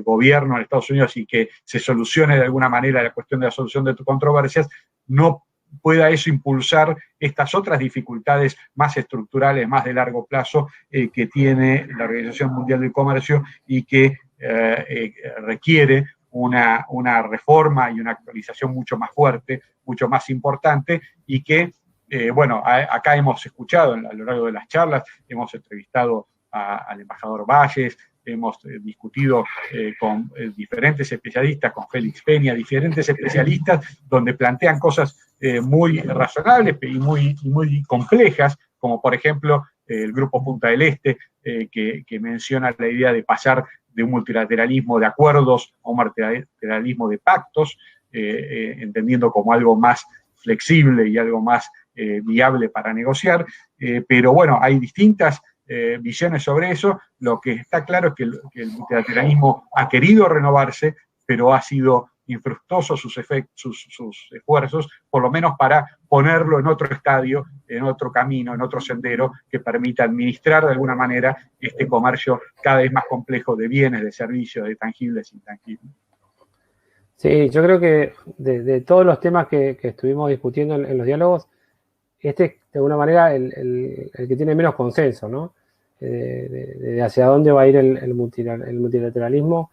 gobierno en Estados Unidos y que se solucione de alguna manera la cuestión de la solución de controversias, no pueda eso impulsar estas otras dificultades más estructurales, más de largo plazo que tiene la Organización Mundial del Comercio y que requiere una reforma y una actualización mucho más fuerte, mucho más importante, y que, bueno, acá hemos escuchado a lo largo de las charlas, hemos entrevistado al embajador Valles, hemos discutido con diferentes especialistas, con Félix Peña, diferentes especialistas, donde plantean cosas muy razonables y muy complejas, como por ejemplo el Grupo Punta del Este, que menciona la idea de pasar de un multilateralismo de acuerdos a un multilateralismo de pactos, entendiendo como algo más flexible y algo más viable para negociar, pero bueno, hay distintas visiones sobre eso. Lo que está claro es que el multilateralismo ha querido renovarse, pero ha sido infructuoso sus esfuerzos, por lo menos para ponerlo en otro estadio, en otro camino, en otro sendero que permita administrar de alguna manera este comercio cada vez más complejo de bienes, de servicios, de tangibles e intangibles. Sí, yo creo que de todos los temas que estuvimos discutiendo en los diálogos, este es de alguna manera el que tiene menos consenso, ¿no? De hacia dónde va a ir el multilateralismo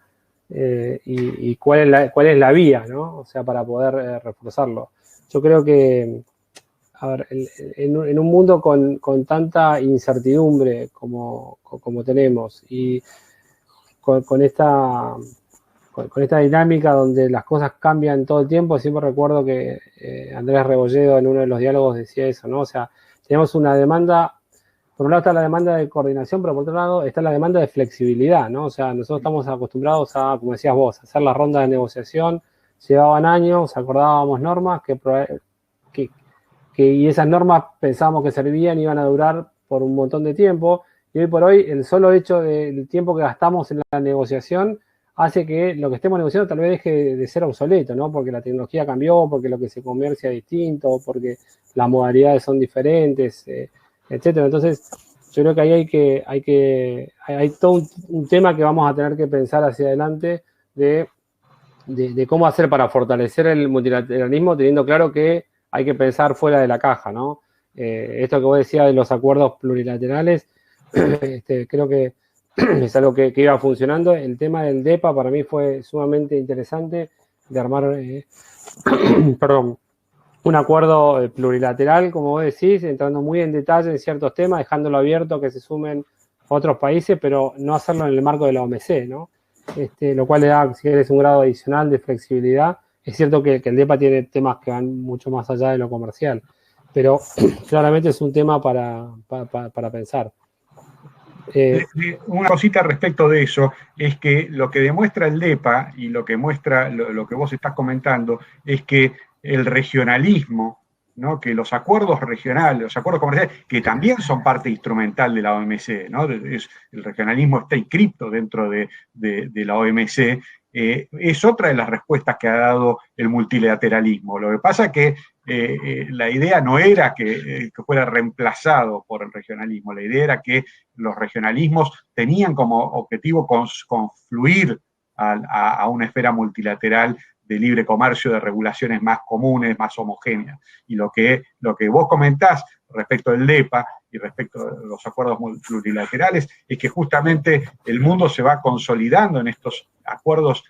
y cuál es la vía, ¿no? O sea, para poder reforzarlo. Yo creo que, a ver, en un mundo con tanta incertidumbre como tenemos y con esta dinámica donde las cosas cambian todo el tiempo, siempre recuerdo que Andrés Rebolledo en uno de los diálogos decía eso, ¿no? O sea, tenemos una demanda, por un lado está la demanda de coordinación, pero por otro lado está la demanda de flexibilidad, ¿no? O sea, nosotros estamos acostumbrados a, como decías vos, a hacer las rondas de negociación, llevaban años, acordábamos normas y esas normas pensábamos que servían y iban a durar por un montón de tiempo, y hoy por hoy el solo hecho del tiempo que gastamos en la negociación hace que lo que estemos negociando tal vez deje de ser obsoleto, ¿no? Porque la tecnología cambió, porque lo que se comercia es distinto, porque las modalidades son diferentes, etcétera. Entonces, yo creo que ahí hay todo un tema que vamos a tener que pensar hacia adelante de cómo hacer para fortalecer el multilateralismo, teniendo claro que hay que pensar fuera de la caja, ¿no? Esto que vos decías de los acuerdos plurilaterales, creo que es algo que iba funcionando. El tema del DEPA para mí fue sumamente interesante, de armar perdón, un acuerdo plurilateral, como vos decís, entrando muy en detalle en ciertos temas, dejándolo abierto que se sumen otros países, pero no hacerlo en el marco de la OMC, ¿no? Lo cual le da, si querés, un grado adicional de flexibilidad. Es cierto que el DEPA tiene temas que van mucho más allá de lo comercial, pero claramente es un tema para pensar. Una cosita respecto de eso es que lo que demuestra el DEPA y lo que muestra lo que vos estás comentando es que el regionalismo, ¿no? Que los acuerdos regionales, los acuerdos comerciales, que también son parte instrumental de la OMC, ¿no? El regionalismo está inscrito dentro de la OMC, es otra de las respuestas que ha dado el multilateralismo. Lo que pasa es que la idea no era que fuera reemplazado por el regionalismo, la idea era que los regionalismos tenían como objetivo confluir a una esfera multilateral de libre comercio, de regulaciones más comunes, más homogéneas. Y lo que vos comentás respecto del DEPA y respecto a los acuerdos plurilaterales es que justamente el mundo se va consolidando en estos acuerdos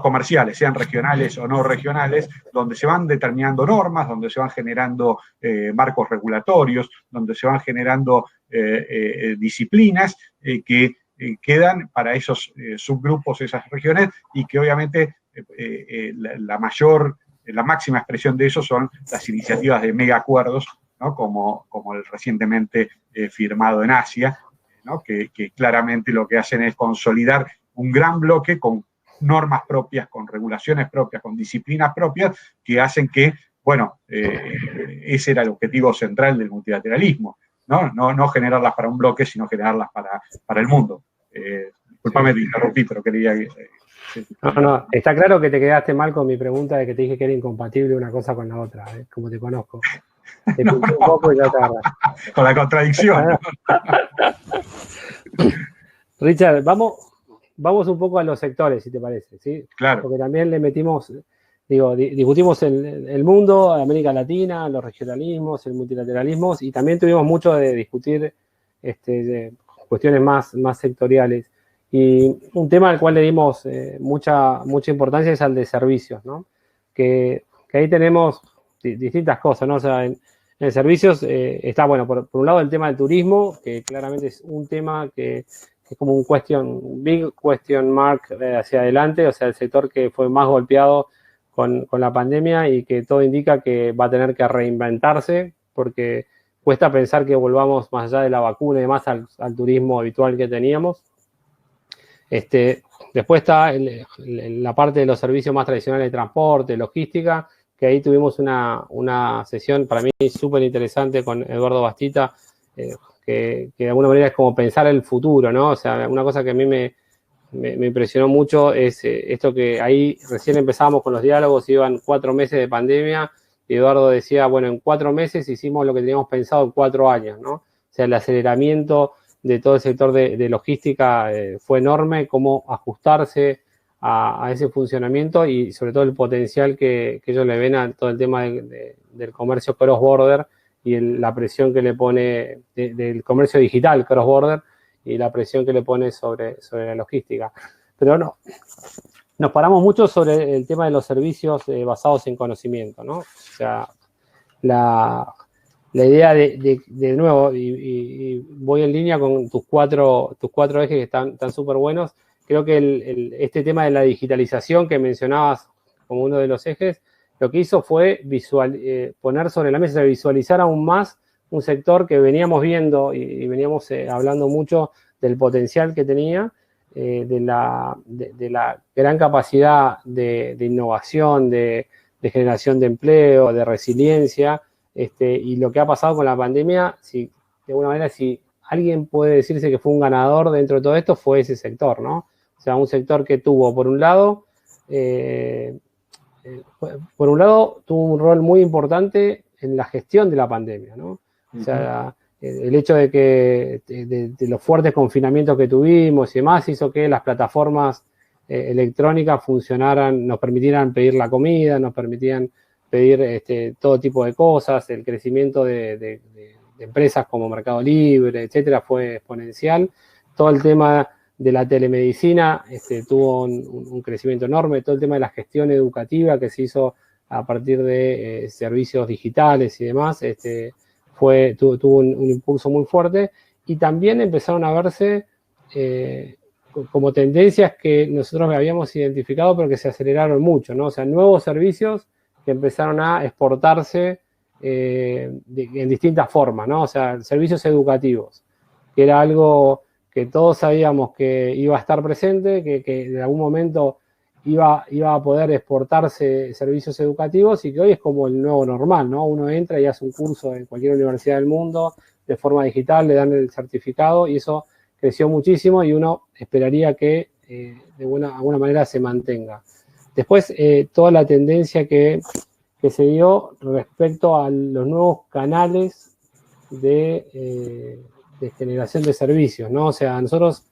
comerciales, sean regionales o no regionales, donde se van determinando normas, donde se van generando marcos regulatorios, donde se van generando disciplinas que quedan para esos subgrupos, esas regiones, y que obviamente la máxima expresión de eso son las iniciativas de mega acuerdos, ¿no? como el recientemente firmado en Asia, ¿no? que claramente lo que hacen es consolidar un gran bloque con normas propias, con regulaciones propias, con disciplinas propias, que hacen que, bueno, ese era el objetivo central del multilateralismo, no generarlas para un bloque, sino generarlas para el mundo. Disculpame, te interrumpí, pero quería... Sí. No, está claro que te quedaste mal con mi pregunta de que te dije que era incompatible una cosa con la otra, como te conozco. Te No, pinché un poco y ya te agarras. con la contradicción, ¿no? Richard, vamos un poco a los sectores, si te parece, ¿sí? Claro. Porque también le metimos, discutimos el mundo, América Latina, los regionalismos, el multilateralismo, y también tuvimos mucho de discutir de cuestiones más sectoriales. Y un tema al cual le dimos mucha importancia es al de servicios, ¿no? Que ahí tenemos distintas cosas, ¿no? O sea, en servicios está, bueno, por un lado el tema del turismo, que claramente es un tema que es como un big question mark hacia adelante, o sea, el sector que fue más golpeado con la pandemia y que todo indica que va a tener que reinventarse porque cuesta pensar que volvamos más allá de la vacuna y demás al turismo habitual que teníamos. Después está la parte de los servicios más tradicionales de transporte, logística, que ahí tuvimos una sesión para mí súper interesante con Eduardo Bastita, que de alguna manera es como pensar el futuro, ¿no? O sea, una cosa que a mí me impresionó mucho es esto que ahí recién empezábamos con los diálogos, iban 4 meses de pandemia, y Eduardo decía, bueno, en 4 meses hicimos lo que teníamos pensado en 4 años, ¿no? O sea, el aceleramiento de todo el sector de logística fue enorme, cómo ajustarse a ese funcionamiento y sobre todo el potencial que ellos le ven a todo el tema del comercio cross-border y la presión que le pone del comercio digital cross-border y la presión que le pone sobre la logística. Pero no, nos paramos mucho sobre el tema de los servicios basados en conocimiento, ¿no? O sea, la idea de nuevo, y voy en línea con tus cuatro ejes que están súper buenos. Creo que este tema de la digitalización que mencionabas como uno de los ejes, lo que hizo fue poner sobre la mesa, visualizar aún más un sector que veníamos viendo y veníamos hablando mucho del potencial que tenía, de la gran capacidad de innovación, de generación de empleo, de resiliencia, y lo que ha pasado con la pandemia, de alguna manera, si alguien puede decirse que fue un ganador dentro de todo esto, fue ese sector, ¿no? O sea, un sector que tuvo, por un lado, tuvo un rol muy importante en la gestión de la pandemia, ¿no? O sea, el hecho de que de los fuertes confinamientos que tuvimos y demás hizo que las plataformas electrónicas funcionaran, nos permitieran pedir la comida, nos permitían pedir todo tipo de cosas, el crecimiento de empresas como Mercado Libre, etcétera, fue exponencial. Todo el tema de la telemedicina tuvo un crecimiento enorme, todo el tema de la gestión educativa que se hizo a partir de servicios digitales y demás, tuvo un impulso muy fuerte, y también empezaron a verse como tendencias que nosotros habíamos identificado, pero que se aceleraron mucho, ¿no? O sea, nuevos servicios que empezaron a exportarse en distintas formas, ¿no? O sea, servicios educativos, que era algo que todos sabíamos que iba a estar presente, que en algún momento iba a poder exportarse servicios educativos y que hoy es como el nuevo normal, ¿no? Uno entra y hace un curso en cualquier universidad del mundo de forma digital, le dan el certificado y eso creció muchísimo y uno esperaría que de alguna manera se mantenga. Después, toda la tendencia que se dio respecto a los nuevos canales de generación de servicios, ¿no? O sea, nosotros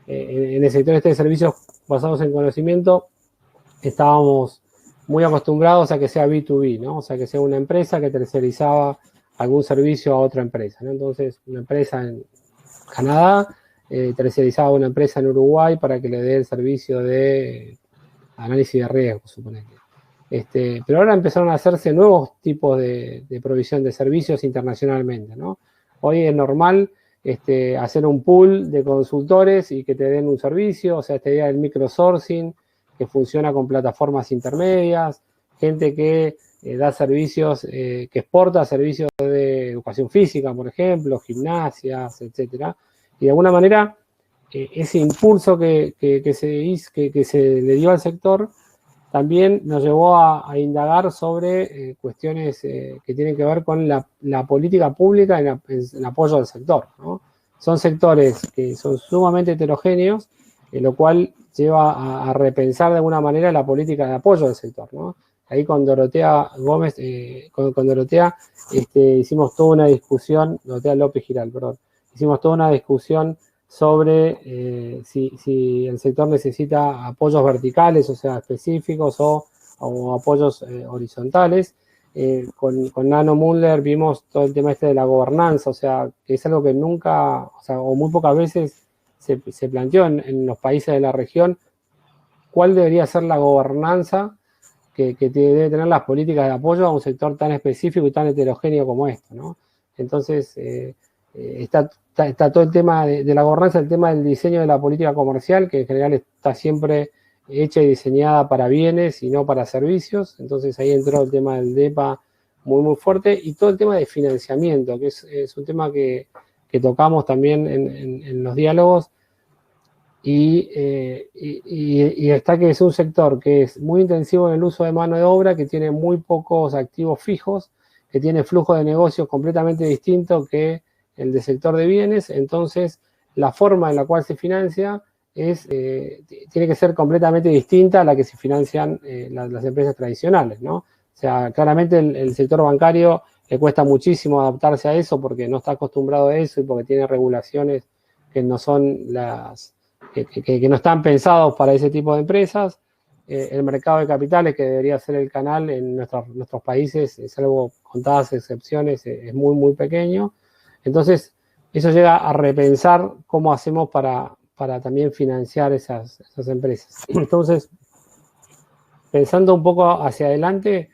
en el sector de servicios basados en conocimiento estábamos muy acostumbrados a que sea B2B, ¿no? O sea, que sea una empresa que tercerizaba algún servicio a otra empresa, ¿no? Entonces, una empresa en Canadá tercerizaba a una empresa en Uruguay para que le dé el servicio de análisis de riesgo, suponete. Pero ahora empezaron a hacerse nuevos tipos de provisión de servicios internacionalmente, ¿no? Hoy es normal hacer un pool de consultores y que te den un servicio, o sea, esta idea del microsourcing, que funciona con plataformas intermedias, gente que da servicios, que exporta servicios de educación física, por ejemplo, gimnasias, etcétera. Y de alguna manera, ese impulso que se le dio al sector también nos llevó a indagar sobre cuestiones que tienen que ver con la política pública en apoyo al sector, ¿no? Son sectores que son sumamente heterogéneos, lo cual lleva a repensar de alguna manera la política de apoyo del sector, ¿no? Ahí con Dorotea Gómez, con Dorotea hicimos toda una discusión, Dorotea López Giral, perdón, hicimos toda una discusión sobre si el sector necesita apoyos verticales, o sea, específicos, o apoyos horizontales. Con Nano Müller vimos todo el tema de la gobernanza, o sea, que es algo que nunca, o sea, o muy pocas veces se planteó en los países de la región, cuál debería ser la gobernanza que debe tener las políticas de apoyo a un sector tan específico y tan heterogéneo como esto, ¿no? Entonces, está todo el tema de la gobernanza, el tema del diseño de la política comercial, que en general está siempre hecha y diseñada para bienes y no para servicios. Entonces ahí entró el tema del DEPA muy, muy fuerte, y todo el tema de financiamiento, que es un tema que tocamos también en los diálogos. Y está que es un sector que es muy intensivo en el uso de mano de obra, que tiene muy pocos activos fijos, que tiene flujo de negocios completamente distinto que el del sector de bienes. Entonces, la forma en la cual se financia tiene que ser completamente distinta a la que se financian las empresas tradicionales, ¿no? O sea, claramente el sector bancario le cuesta muchísimo adaptarse a eso porque no está acostumbrado a eso y porque tiene regulaciones que no son que no están pensados para ese tipo de empresas. El mercado de capitales, que debería ser el canal en nuestros países, salvo contadas excepciones, es muy, muy pequeño. Entonces, eso llega a repensar cómo hacemos para también financiar esas empresas. Entonces, pensando un poco hacia adelante,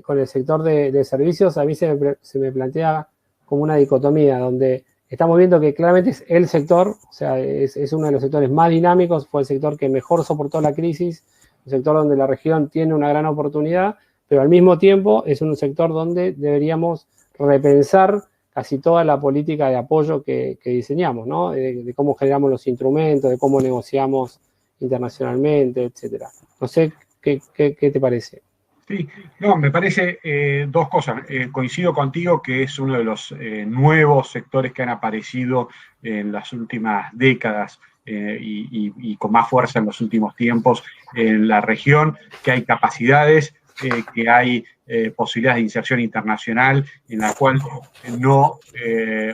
con el sector de servicios, a mí se me plantea como una dicotomía, donde estamos viendo que claramente es el sector, o sea, es uno de los sectores más dinámicos, fue el sector que mejor soportó la crisis, un sector donde la región tiene una gran oportunidad, pero al mismo tiempo es un sector donde deberíamos repensar casi toda la política de apoyo que diseñamos, ¿no? De cómo generamos los instrumentos, de cómo negociamos internacionalmente, etcétera. No sé, ¿qué te parece? Sí, no, me parece dos cosas. Coincido contigo que es uno de los nuevos sectores que han aparecido en las últimas décadas y con más fuerza en los últimos tiempos en la región, que hay capacidades, que hay posibilidades de inserción internacional en la cual no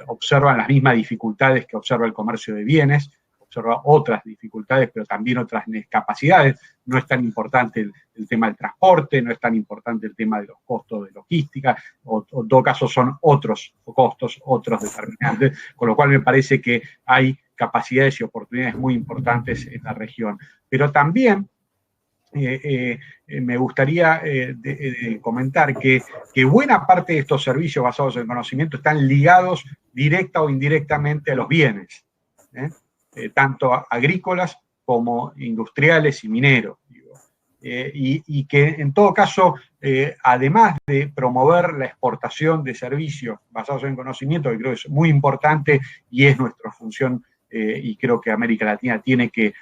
observan las mismas dificultades que observa el comercio de bienes, observa otras dificultades, pero también otras capacidades. No es tan importante el tema del transporte, no es tan importante el tema de los costos de logística, o en todo caso son otros costos, otros determinantes, con lo cual me parece que hay capacidades y oportunidades muy importantes en la región. Pero también me gustaría comentar que buena parte de estos servicios basados en conocimiento están ligados directa o indirectamente a los bienes, tanto agrícolas como industriales y mineros. Y que en todo caso, además de promover la exportación de servicios basados en conocimiento, que creo que es muy importante y es nuestra función, y creo que América Latina tiene que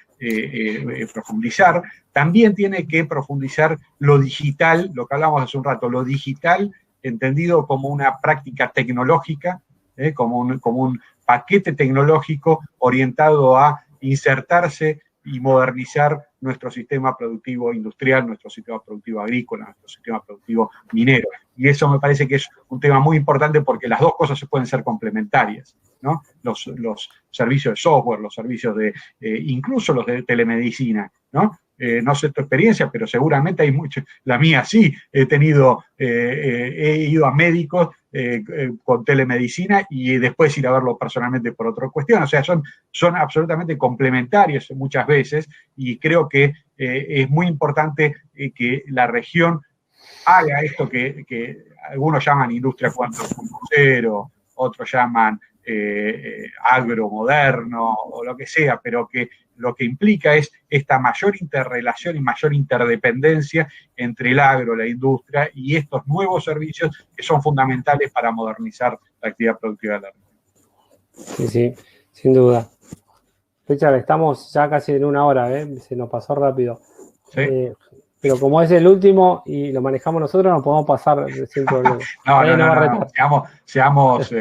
profundizar, también tiene que profundizar lo digital, lo que hablamos hace un rato, lo digital entendido como una práctica tecnológica, como un paquete tecnológico orientado a insertarse y modernizar nuestro sistema productivo industrial, nuestro sistema productivo agrícola, nuestro sistema productivo minero. Y eso me parece que es un tema muy importante porque las dos cosas se pueden ser complementarias, ¿no? Los servicios de software, los servicios incluso los de telemedicina, ¿no? No sé tu experiencia, pero seguramente hay mucho, la mía sí, he ido a médicos con telemedicina y después ir a verlo personalmente por otra cuestión. O sea, son absolutamente complementarios muchas veces y creo que es muy importante que la región haga esto que algunos llaman industria 4.0, otros llaman agromoderno o lo que sea, pero que lo que implica es esta mayor interrelación y mayor interdependencia entre el agro, la industria y estos nuevos servicios que son fundamentales para modernizar la actividad productiva de la región. Sí, sin duda. Richard, estamos ya casi en una hora, se nos pasó rápido. ¿Sí? Pero como es el último y lo manejamos nosotros, nos podemos pasar sin problema. No, seamos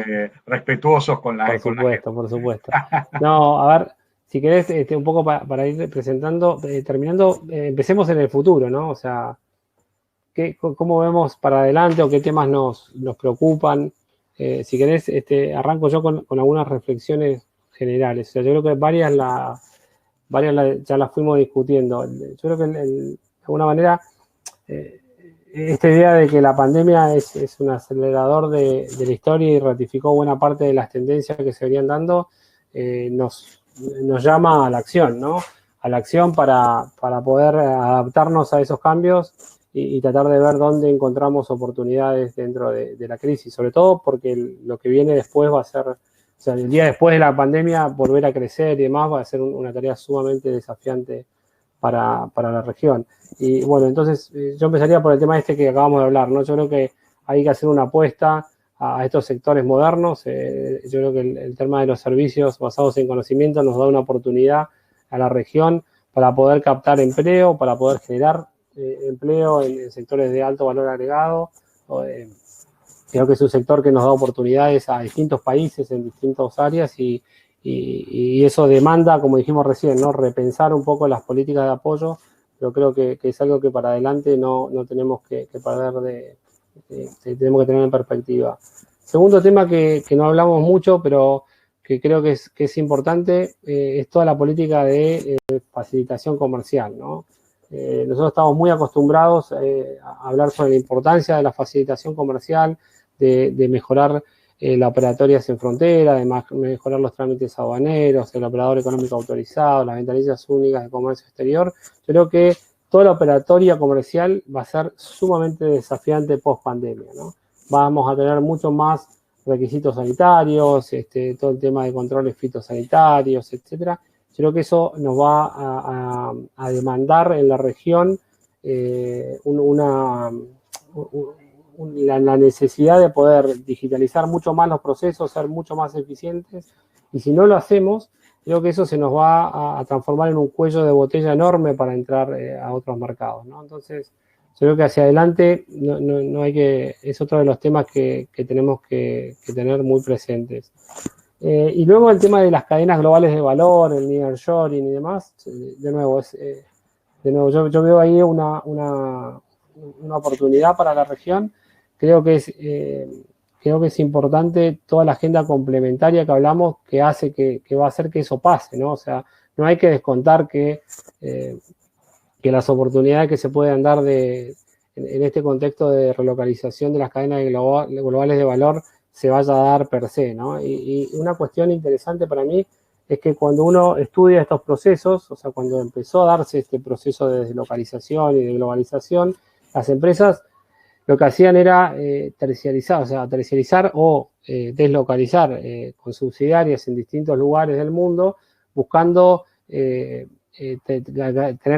respetuosos con la... Por supuesto. No, a ver, si querés, un poco para ir presentando, terminando, empecemos en el futuro, ¿no? O sea, ¿cómo vemos para adelante o qué temas nos preocupan? Si querés, arranco yo con algunas reflexiones generales. O sea, yo creo que varias ya las fuimos discutiendo. Yo creo que de alguna manera esta idea de que la pandemia es un acelerador de la historia y ratificó buena parte de las tendencias que se venían dando, nos llama a la acción, ¿no? A la acción para poder adaptarnos a esos cambios y tratar de ver dónde encontramos oportunidades dentro de la crisis, sobre todo porque lo que viene después va a ser, o sea, el día después de la pandemia, volver a crecer y demás va a ser una tarea sumamente desafiante para la región. Y bueno, entonces yo empezaría por el tema que acabamos de hablar, ¿no? Yo creo que hay que hacer una apuesta a estos sectores modernos. Yo creo que el tema de los servicios basados en conocimiento nos da una oportunidad a la región para poder captar empleo, para poder generar empleo en sectores de alto valor agregado. Creo que es un sector que nos da oportunidades a distintos países en distintas áreas y eso demanda, como dijimos recién, ¿no? Repensar un poco las políticas de apoyo, pero creo que es algo que para adelante no tenemos que perder tenemos que tener en perspectiva. Segundo tema que no hablamos mucho, pero que creo que es importante, es toda la política de facilitación comercial, ¿no? Nosotros estamos muy acostumbrados a hablar sobre la importancia de la facilitación comercial, de mejorar la operatoria sin frontera, de mejorar los trámites aduaneros, el operador económico autorizado, las ventanillas únicas de comercio exterior. Yo creo que toda la operatoria comercial va a ser sumamente desafiante post pandemia, ¿no? Vamos a tener mucho más requisitos sanitarios, todo el tema de controles fitosanitarios, etcétera. Yo creo que eso nos va a demandar en la región la necesidad de poder digitalizar mucho más los procesos, ser mucho más eficientes, y si no lo hacemos, creo que eso se nos va a transformar en un cuello de botella enorme para entrar a otros mercados, ¿no? Entonces, yo creo que hacia adelante no hay es otro de los temas que tenemos que tener muy presentes. Y luego el tema de las cadenas globales de valor, el nearshoring y demás, de nuevo, yo veo ahí una oportunidad para la región. Creo que es importante toda la agenda complementaria que hablamos, que hace que va a hacer que eso pase, ¿no? O sea, no hay que descontar que las oportunidades que se pueden dar en este contexto de relocalización de las cadenas globales de valor se vaya a dar per se, ¿no? Y una cuestión interesante para mí es que cuando uno estudia estos procesos, o sea, cuando empezó a darse este proceso de deslocalización y de globalización, las empresas lo que hacían era terciarizar o deslocalizar con subsidiarias en distintos lugares del mundo, buscando tener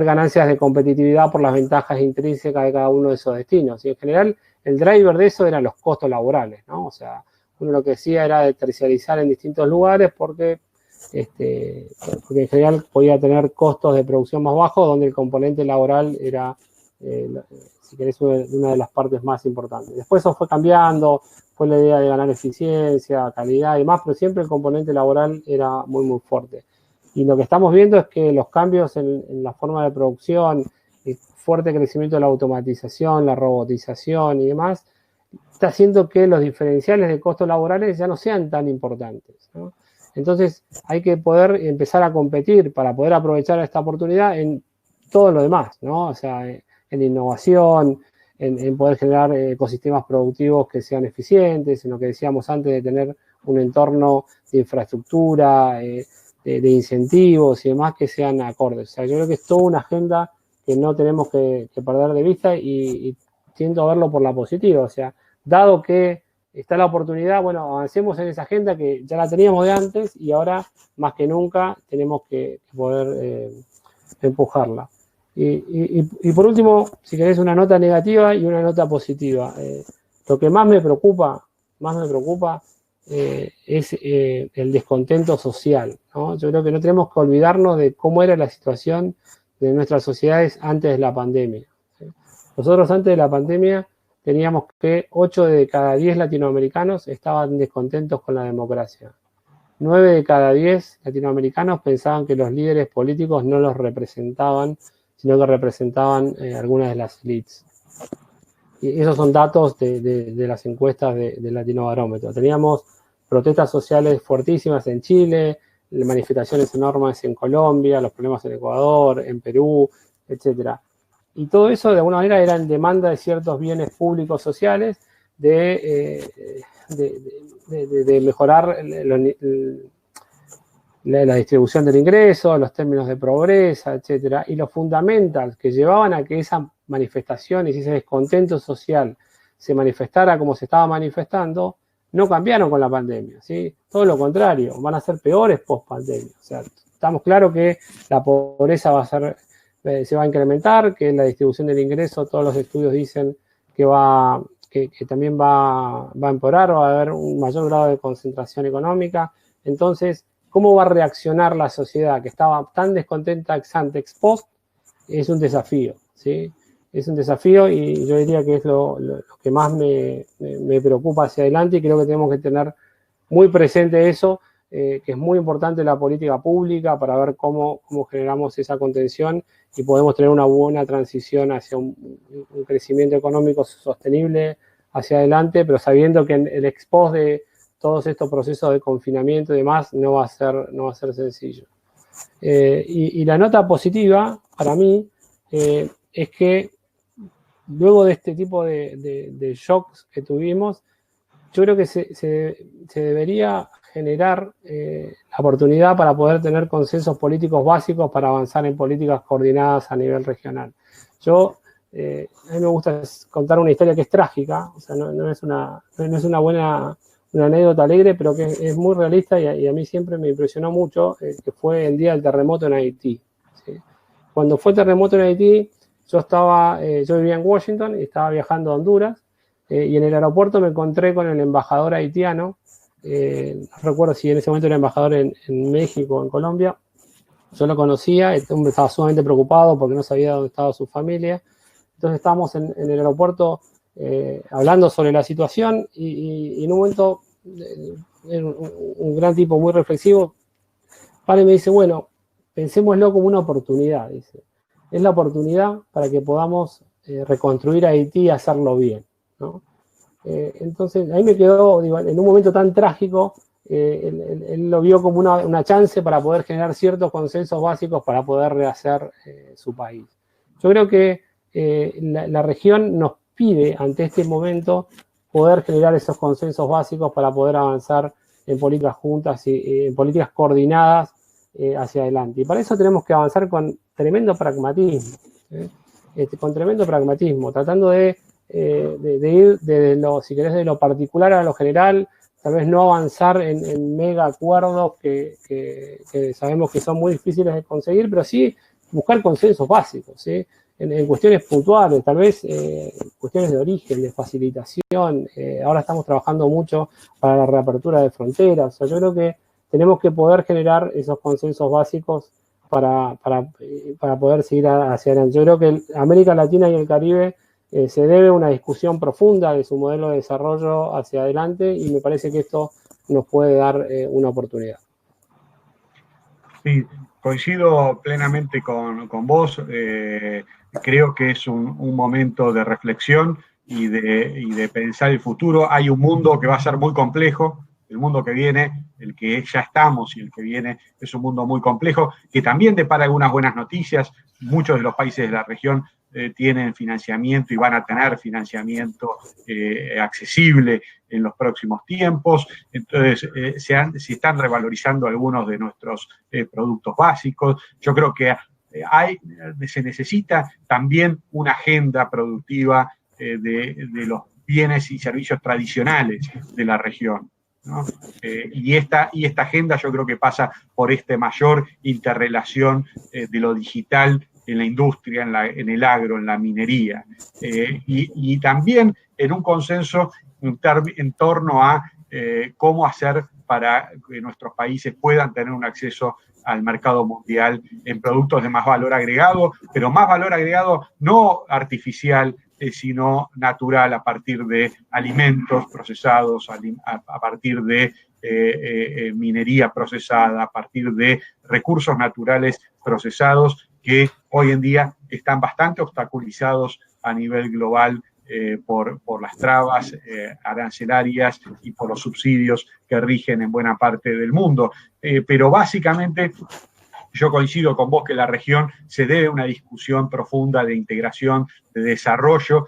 ganancias de competitividad por las ventajas intrínsecas de cada uno de esos destinos. Y en general, el driver de eso eran los costos laborales, ¿no? O sea, uno lo que decía era de terciarizar en distintos lugares porque en general podía tener costos de producción más bajos, donde el componente laboral era, si querés, una de las partes más importantes. Después eso fue cambiando, fue la idea de ganar eficiencia, calidad y demás, pero siempre el componente laboral era muy, muy fuerte. Y lo que estamos viendo es que los cambios en la forma de producción, el fuerte crecimiento de la automatización, la robotización y demás, está haciendo que los diferenciales de costos laborales ya no sean tan importantes, ¿no? Entonces hay que poder empezar a competir para poder aprovechar esta oportunidad en todo lo demás, ¿no? O sea, en innovación, en poder generar ecosistemas productivos que sean eficientes, en lo que decíamos antes de tener un entorno de infraestructura, de incentivos y demás que sean acordes. O sea, yo creo que es toda una agenda que no tenemos que perder de vista y tiendo a verlo por la positiva. O sea, dado que está la oportunidad, bueno, avancemos en esa agenda que ya la teníamos de antes y ahora más que nunca tenemos que poder empujarla. Y por último, si querés, una nota negativa y una nota positiva. Lo que más me preocupa es el descontento social, ¿no? Yo creo que no tenemos que olvidarnos de cómo era la situación de nuestras sociedades antes de la pandemia, ¿sí? Nosotros antes de la pandemia teníamos que 8 de cada 10 latinoamericanos estaban descontentos con la democracia. 9 de cada 10 latinoamericanos pensaban que los líderes políticos no los representaban, sino que representaban algunas de las élites. Y esos son datos de las encuestas de Latinobarómetro. Teníamos protestas sociales fuertísimas en Chile, manifestaciones enormes en Colombia, los problemas en Ecuador, en Perú, etcétera. Y todo eso, de alguna manera, era en demanda de ciertos bienes públicos sociales, de mejorar la distribución del ingreso, los términos de pobreza, etcétera. Y los fundamentals que llevaban a que esa manifestación y ese descontento social se manifestara como se estaba manifestando, no cambiaron con la pandemia, ¿sí? Todo lo contrario, van a ser peores post pandemia. O sea, estamos claros que la pobreza se va a incrementar, que la distribución del ingreso, todos los estudios dicen que también va a empeorar, va a haber un mayor grado de concentración económica. Entonces, ¿cómo va a reaccionar la sociedad que estaba tan descontenta ex ante, ex post? Es un desafío, ¿sí? Es un desafío y yo diría que es lo que más me preocupa hacia adelante, y creo que tenemos que tener muy presente eso, que es muy importante la política pública para ver cómo generamos esa contención y podemos tener una buena transición hacia un crecimiento económico sostenible hacia adelante, pero sabiendo que en el ex post de todos estos procesos de confinamiento y demás no va a ser sencillo. Y la nota positiva para mí es que luego de este tipo de shocks que tuvimos, yo creo que se debería generar la oportunidad para poder tener consensos políticos básicos para avanzar en políticas coordinadas a nivel regional. A mí me gusta contar una historia que es trágica, o sea, no es una anécdota alegre, pero que es muy realista y a mí siempre me impresionó mucho, que fue el día del terremoto en Haití, ¿sí? Cuando fue el terremoto en Haití, yo vivía en Washington y estaba viajando a Honduras, y en el aeropuerto me encontré con el embajador haitiano, no recuerdo si en ese momento era embajador en México o en Colombia. Yo lo conocía, estaba sumamente preocupado porque no sabía dónde estaba su familia. Entonces estábamos en el aeropuerto hablando sobre la situación y en un momento, un gran tipo muy reflexivo, para y me dice, bueno, pensémoslo como una oportunidad, dice. Es la oportunidad para que podamos reconstruir Haití y hacerlo bien, ¿no? Entonces, ahí me quedó, digo, en un momento tan trágico, él lo vio como una chance para poder generar ciertos consensos básicos para poder rehacer su país. Yo creo que la región nos pide, ante este momento, poder generar esos consensos básicos para poder avanzar en políticas juntas y en políticas coordinadas hacia adelante. Y para eso tenemos que avanzar con tremendo pragmatismo, con tremendo pragmatismo, tratando de ir si querés, de lo particular a lo general, tal vez no avanzar en mega acuerdos que sabemos que son muy difíciles de conseguir, pero sí buscar consensos básicos, ¿sí? En cuestiones puntuales, tal vez cuestiones de origen, de facilitación. Ahora estamos trabajando mucho para la reapertura de fronteras. O sea, yo creo que tenemos que poder generar esos consensos básicos para poder seguir hacia adelante. Yo creo que América Latina y el Caribe se debe una discusión profunda de su modelo de desarrollo hacia adelante, y me parece que esto nos puede dar una oportunidad. Sí, coincido plenamente con vos. Creo que es un momento de reflexión y de pensar el futuro. Hay un mundo que va a ser muy complejo. El mundo que viene, el que ya estamos y el que viene, es un mundo muy complejo, que también depara algunas buenas noticias. Muchos de los países de la región tienen financiamiento y van a tener financiamiento accesible en los próximos tiempos. Entonces, se están revalorizando algunos de nuestros productos básicos. Yo creo que se necesita también una agenda productiva de los bienes y servicios tradicionales de la región, ¿no? Y esta agenda yo creo que pasa por esta mayor interrelación de lo digital en la industria, en el agro, en la minería, y también en un consenso en torno a cómo hacer para que nuestros países puedan tener un acceso al mercado mundial en productos de más valor agregado, pero más valor agregado no artificial, sino natural, a partir de alimentos procesados, a partir de minería procesada, a partir de recursos naturales procesados que hoy en día están bastante obstaculizados a nivel global por las trabas arancelarias y por los subsidios que rigen en buena parte del mundo. Pero básicamente yo coincido con vos que la región se debe a una discusión profunda de integración, de desarrollo,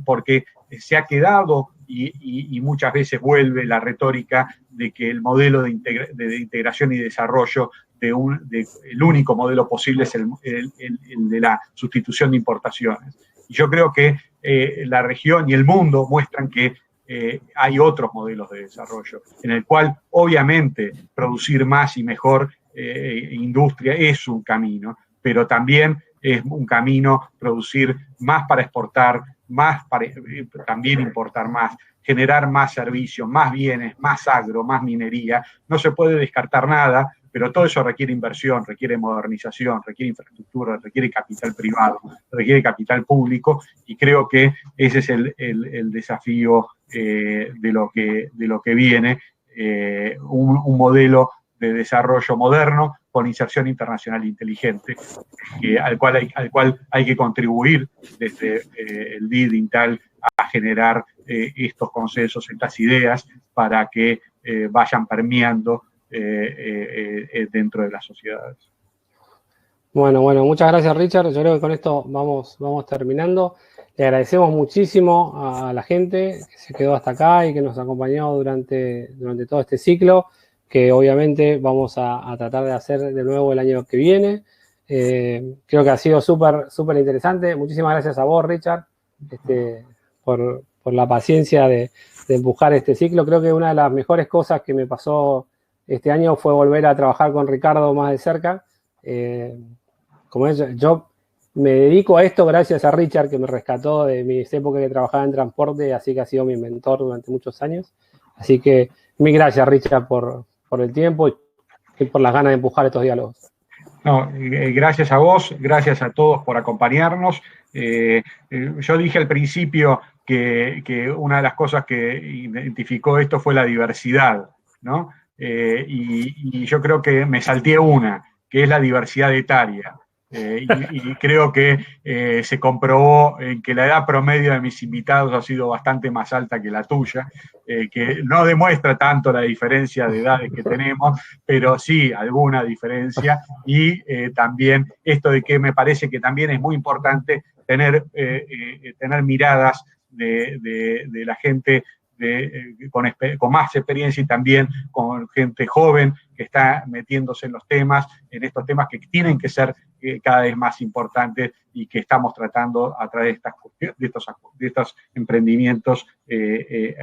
porque se ha quedado y muchas veces vuelve la retórica de que el modelo de integración y desarrollo, el único modelo posible es el de la sustitución de importaciones. Y yo creo que la región y el mundo muestran que hay otros modelos de desarrollo, en el cual obviamente producir más y mejor industria es un camino, pero también es un camino producir más para exportar, más para también importar más, generar más servicios, más bienes, más agro, más minería. No se puede descartar nada, pero todo eso requiere inversión, requiere modernización, requiere infraestructura, requiere capital privado, requiere capital público, y creo que ese es el desafío de lo que viene, un modelo de desarrollo moderno con inserción internacional inteligente, al cual hay que contribuir desde el BID Intal a generar estos consensos, estas ideas, para que vayan permeando dentro de las sociedades. Bueno, muchas gracias, Richard. Yo creo que con esto vamos terminando. Le agradecemos muchísimo a la gente que se quedó hasta acá y que nos acompañó durante todo este ciclo, que obviamente vamos a tratar de hacer de nuevo el año que viene. Creo que ha sido súper interesante. Muchísimas gracias a vos, Richard, por la paciencia de empujar este ciclo. Creo que una de las mejores cosas que me pasó este año fue volver a trabajar con Ricardo más de cerca. Como yo me dedico a esto gracias a Richard, que me rescató de mis épocas que trabajaba en transporte, así que ha sido mi mentor durante muchos años. Así que mil gracias, Richard, por el tiempo y por las ganas de empujar estos diálogos. No, gracias a vos, gracias a todos por acompañarnos. Yo dije al principio que una de las cosas que identificó esto fue la diversidad, ¿no? Y yo creo que me salté una, que es la diversidad etaria. Y creo que se comprobó que la edad promedio de mis invitados ha sido bastante más alta que la tuya, que no demuestra tanto la diferencia de edades que tenemos, pero sí alguna diferencia, y también esto de que me parece que también es muy importante tener miradas de la gente con más experiencia, y también con gente joven que está metiéndose en estos temas que tienen que ser cada vez más importantes y que estamos tratando a través de estos emprendimientos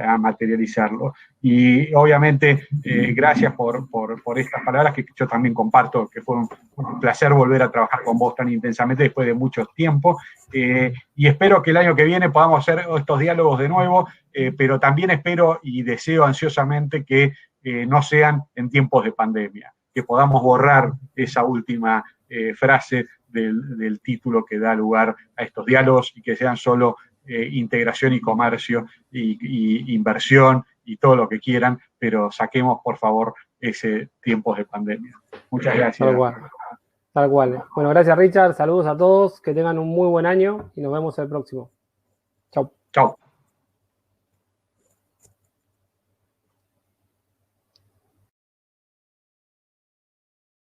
a materializarlo. Y obviamente gracias por estas palabras que yo también comparto, que fue un placer volver a trabajar con vos tan intensamente después de mucho tiempo, y espero que el año que viene podamos hacer estos diálogos de nuevo, pero también espero y deseo ansiosamente que no sean en tiempos de pandemia, que podamos borrar esa última frase del título que da lugar a estos diálogos, y que sean solo integración y comercio y inversión y todo lo que quieran, pero saquemos por favor ese tiempos de pandemia. Muchas gracias. Tal cual. Bueno, gracias, Richard, saludos a todos, que tengan un muy buen año y nos vemos el próximo. Chau. Chau.